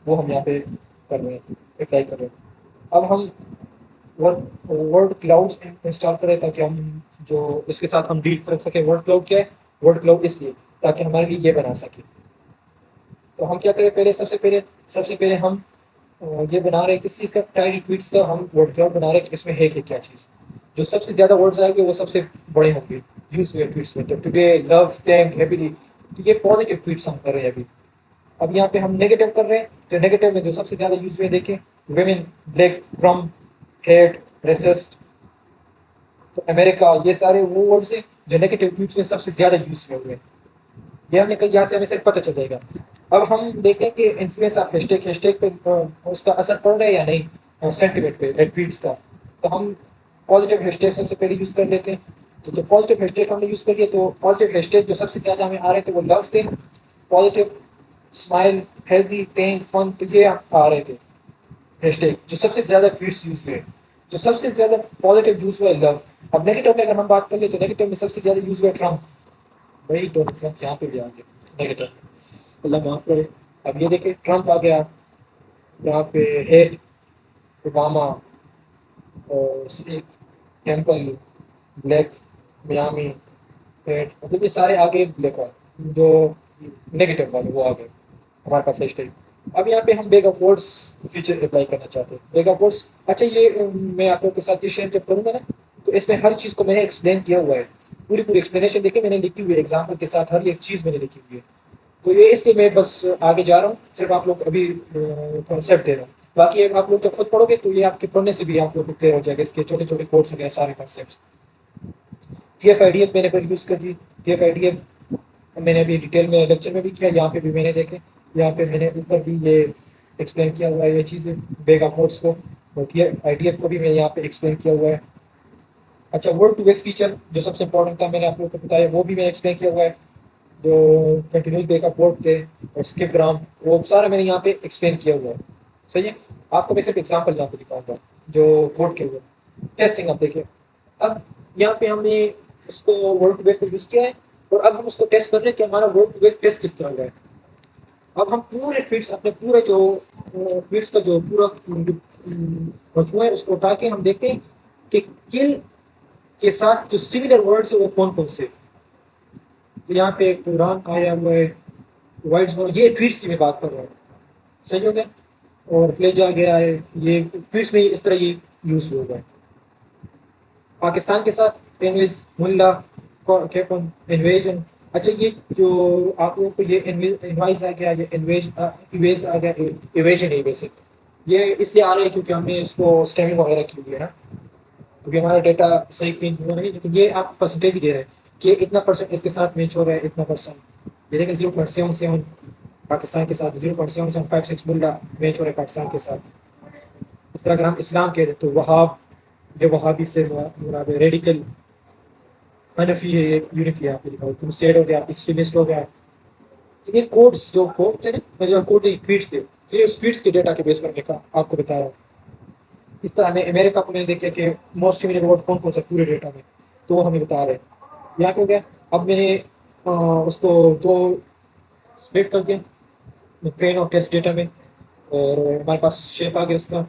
Speaker 1: वो हम यहाँ पे कर रहे हैं, अप्लाई कर रहे हैं। अब हम वर्ड वर्ड क्लाउड इंस्टॉल करें ताकि हम जो इसके साथ हम डील कर सकें। वर्ड क्लाउड क्या है? वर्ड क्लाउड इसलिए ताकि हमारे लिए ये बना सके। तो हम क्या करें, पहले सबसे पहले हम ये बना रहे हैं किस चीज़ का, टाइडी ट्वीट्स का हम वर्ड क्लाउड बना रहे हैं कि इसमें है कि क्या चीज़। जो सबसे ज़्यादा वर्ड्स आएंगे वो सबसे बड़े होंगे यूज हुए ट्वीट्स में। तो टुडे, लव, थैंक, हैप्पीली, तो ये पॉजिटिव ट्वीट्स हम कर रहे हैं अभी। अब यहाँ पे हम नेगेटिव कर रहे हैं, तो नेगेटिव में जो सबसे ज़्यादा यूज हुए देखें, women, black, Trump, hate, racist, तो अमेरिका, ये सारे वो वर्ड्स हैं जो नेगेटिव ट्वीट्स में सबसे ज़्यादा यूज हुए हैं। ये हमने कल यहाँ से हमें सिर्फ पता चल जाएगा। अब हम देखें कि इन्फ्लुएंस ऑफ हैशटैग हैशटैग पे उसका असर पड़ रहा है या नहीं सेंटिमेंट पे ट्वीट्स का। तो हम पॉजिटिव हैशटैग सबसे पहले यूज़ कर लेते हैं। तो जब पॉजिटिव हैशटैग हमने यूज़ कर लिया तो पॉजिटिव हैशटैग जो सबसे ज़्यादा हमें आ रहे थे वो लव थे, positive, smile, healthy, thank, fun, तो ये आ रहे थे हैशटैग जो सबसे ज़्यादा ट्वीट्स यूज़ हुए। जो सबसे ज़्यादा पॉजिटिव यूज़ हुआ है लव। अब नेगेटिव में अगर हम बात कर ले तो नेगेटिव में सबसे ज़्यादा यूज़ हुआ है ट्रम्प। वही डोनाल्ड ट्रम्प यहाँ पे भी आ गया नेगेटिव में, अल्लाह माफ करे। अब ये देखिए ट्रम्प आ गया यहाँ पे, हेट, ओबामा और Sikh, temple, black, Miami, hate, मतलब ये सारे आ गए ब्लैक वाले जो नेगेटिव वाले वो आ गए हमारे पास हैशटैग। अब यहाँ पे हम bag of words feature apply करना चाहते हैं। बैग ऑफ वर्ड्स, अच्छा ये मैं आप लोग के साथ ये शेयर जब करूँगा ना तो इसमें हर चीज़ को मैंने एक्सप्लेन किया हुआ है। पूरी पूरी एक्सप्लेनेशन देखिए मैंने लिखी हुई है, एग्जाम्पल के साथ हर एक चीज़ मैंने लिखी हुई है। तो ये इसलिए मैं बस आगे जा रहा हूँ, सिर्फ आप लोग अभी कॉन्सेप्ट दे रहा हूँ। बाकी आप लोग जब खुद पढ़ोगे तो ये आपके पढ़ने से भी आप लोग को क्लियर हो जाएगा, इसके छोटे छोटे कोर्स हो गए सारे कॉन्सेप्ट। TF-IDF मैंने पर यूज़ कर दी। TF-IDF मैंने अभी डिटेल में लेक्चर में भी किया, यहाँ पे भी मैंने देखे, यहाँ पे मैंने ऊपर भी ये एक्सप्लेन किया हुआ है ये चीज़ें बैग ऑफ वर्ड्स को। और TF-IDF को भी मैंने यहाँ पे एक्सप्लेन किया हुआ है। अच्छा वर्ड टू वेक्स फीचर जो सबसे इंपॉर्टेंट था मैंने आप लोगों को बताया, वो भी मैंने एक्सप्लेन किया हुआ है। जो कंटिन्यूस बैकअप वर्ड थे और स्किप ग्राम, वो सारा मैंने यहाँ पे एक्सप्लेन किया हुआ है। सही है। आपको मैं सिर्फ एग्जाम्पल यहाँ पे दिखाऊंगा जो कोड के हुए टेस्टिंग। आप देखिए अब यहाँ पे हमने उसको वर्ड टू वेक को यूज़ किया है और अब हम उसको टेस्ट कर रहे हैं कि हमारा वर्ड टू वेक टेस्ट किस तरह का है। अब हम पूरे ट्वीट्स अपने पूरे जो ट्वीट्स का जो पूरा मजमू है उसको उठा के हम देखते हैं कि किल के साथ जो सिमिलर वर्ड्स है वो कौन कौन से। तो यहाँ पे एक कुरान आया हुआ है, वाइट बोर्ड, ये ट्वीट्स की मैं बात कर रहा हूँ। सही हो गया। और फ्लेज आ गया है, ये ट्वीट्स में इस तरह ये यूज़ होगा। पाकिस्तान के साथ एनवेज, मुल्ला, कैपन, इन्वेजन। अच्छा ये जो आप लोगों को ये इनवाइस आ गया, ये इवेज आ गया, इवेजन है वैसे ये इसलिए आ रहा है क्योंकि हमने इसको स्टेमिंग वगैरह की हुई है ना, क्योंकि हमारा डेटा सही क्लीन हुआ नहीं। लेकिन ये आप परसेंटेज भी दे रहे हैं कि इतना परसेंट इसके साथ मैच हो रहा है, इतना परसेंट। ये देखिए 0.77 पाकिस्तान के साथ, 0.7756 मुल्ला मैच हो रहा है पाकिस्तान के साथ। इस तरह अगर हम इस्लाम कह रहे तो वहाब, ये वहाबी से मुराद है, रेडिकल, हनफी है, ये यूनिफी है, आपको दिखाओ क्रूसेड हो गया, एक्सट्रीमिस्ट हो गया। ये कोड्स जो कोड थे ना, जो कोड ट्वीट्स थे, तो ये उस ट्वीट्स के डेटा के बेस पर मैं आपको बता रहा हूँ। इस तरह हमें अमेरिका को मैंने देखा कि मोस्ट क्रिमिनल वोट कौन कौन सा पूरे डेटा में, तो वो हमें बता रहे हैं। यहाँ पे हो गया। अब मैंने उसको दो स्प्लिट कर दिया ट्रेन और टेस्ट डेटा में, और हमारे पास शेप आ गया इसका।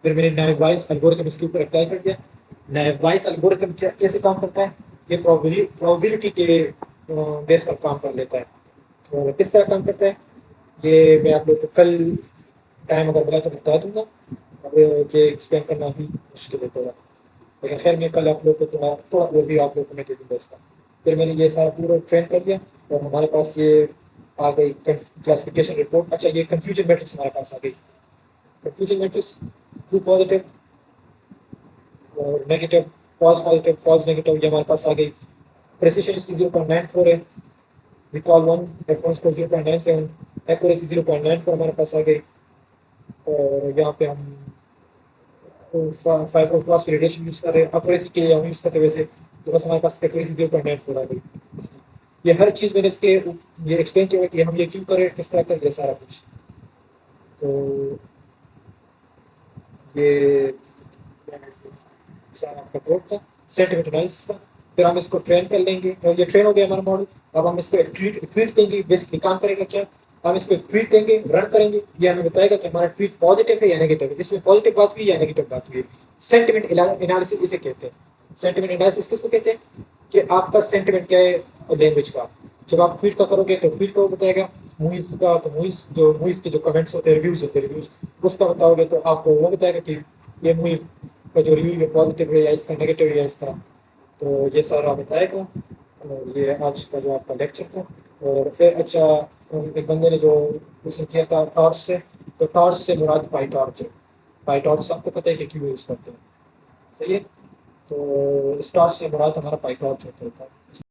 Speaker 1: फिर मैंने नैव वाइस एल्गोरिथम इसके ऊपर अप्लाई कर दिया। नैव वाइस एल्गोरिथम कैसे काम करता है, ये प्रोबेबिलिटी के बेस पर काम कर लेता है। और किस तरह काम करता है ये मैं आप लोग को कल टाइम अगर मिला तो बता दूंगा। अब ये एक्सप्लेन करना भी मुश्किल है थोड़ा, लेकिन खैर मैं कल आप लोग को थोड़ा थोड़ा वो भी आप लोग को मैं दे दूँगा इसका। फिर मैंने ये सारा पूरा ट्रेन कर लिया और हमारे पास ये आ गई क्लासिफिकेशन रिपोर्ट। अच्छा ये कन्फ्यूजन मैट्रिक्स हमारे पास आ गई। कन्फ्यूजन मैट्रिक्स ट्रू पॉजिटिव, और negative false positive false negative ये हमारे पास आ गई। प्रेसिशन इसकी 0.94 है, रिकॉल 1 रेफरेंस को 0.97, एक्यूरेसी 0.94 हमारे पास आ गई। और यहाँ पे हम फाइब्रोब्लास्ट रेडिएशन यूज़ कर रहे हैं, एक्यूरेसी के लिए हम यूज़ करते हैं वैसे, तो बस हमारे पास एक्यूरेसी 0.94 आ गई इसकी। ये हर चीज़ मैंने इसके ये एक्सप्लेन किया है कि हम ये क्यों करें, किस तरह करें, ये सारा कुछ। तो ये सारा आपका कोड था सेंटीमीटर एनालिसिस का। फिर हम इसको ट्रेन कर लेंगे, और ये ट्रेन हो गया हमारा मॉडल। अब हम इसको एक ट्वीट देंगे, बेसिकली काम करेगा क्या, हम इसको एक ट्वीट देंगे, रन करेंगे, ये हमें बताएगा कि हमारा ट्वीट पॉजिटिव है या नेगेटिव है, इसमें पॉजिटिव बात हुई या नेगेटिव बात हुई। सेंटिमेंट एनालिसिस इसे कहते हैं। सेंटिमेंट एनालिसिस किसको कहते हैं कि आपका सेंटिमेंट क्या है लैंग्वेज का। जब आप ट्वीट का करोगे तो ट्वीट को बताएगा, मूवीज का तो मूवीज के जो कमेंट्स होते हैं, रिव्यूज होते हैं, रिव्यूज उसका बताओगे तो आपको वो बताएगा कि ये मूवी का जो रिव्यू है पॉजिटिव है या इसका नेगेटिव है या इस तरह। तो ये सारा बताएगा। और ये आज का जो आपका लेक्चर था। और फिर अच्छा, एक बंदे ने जो क्वेश्चन किया था टॉर्च से, तो टॉर्च से मुराद पाई टॉर्च है। पाई टॉर्च आपको पता है कि क्यों यूज़ करते हैं, सही है। तो इस टॉर्च से मुराद हमारा पाई टॉर्च होता है।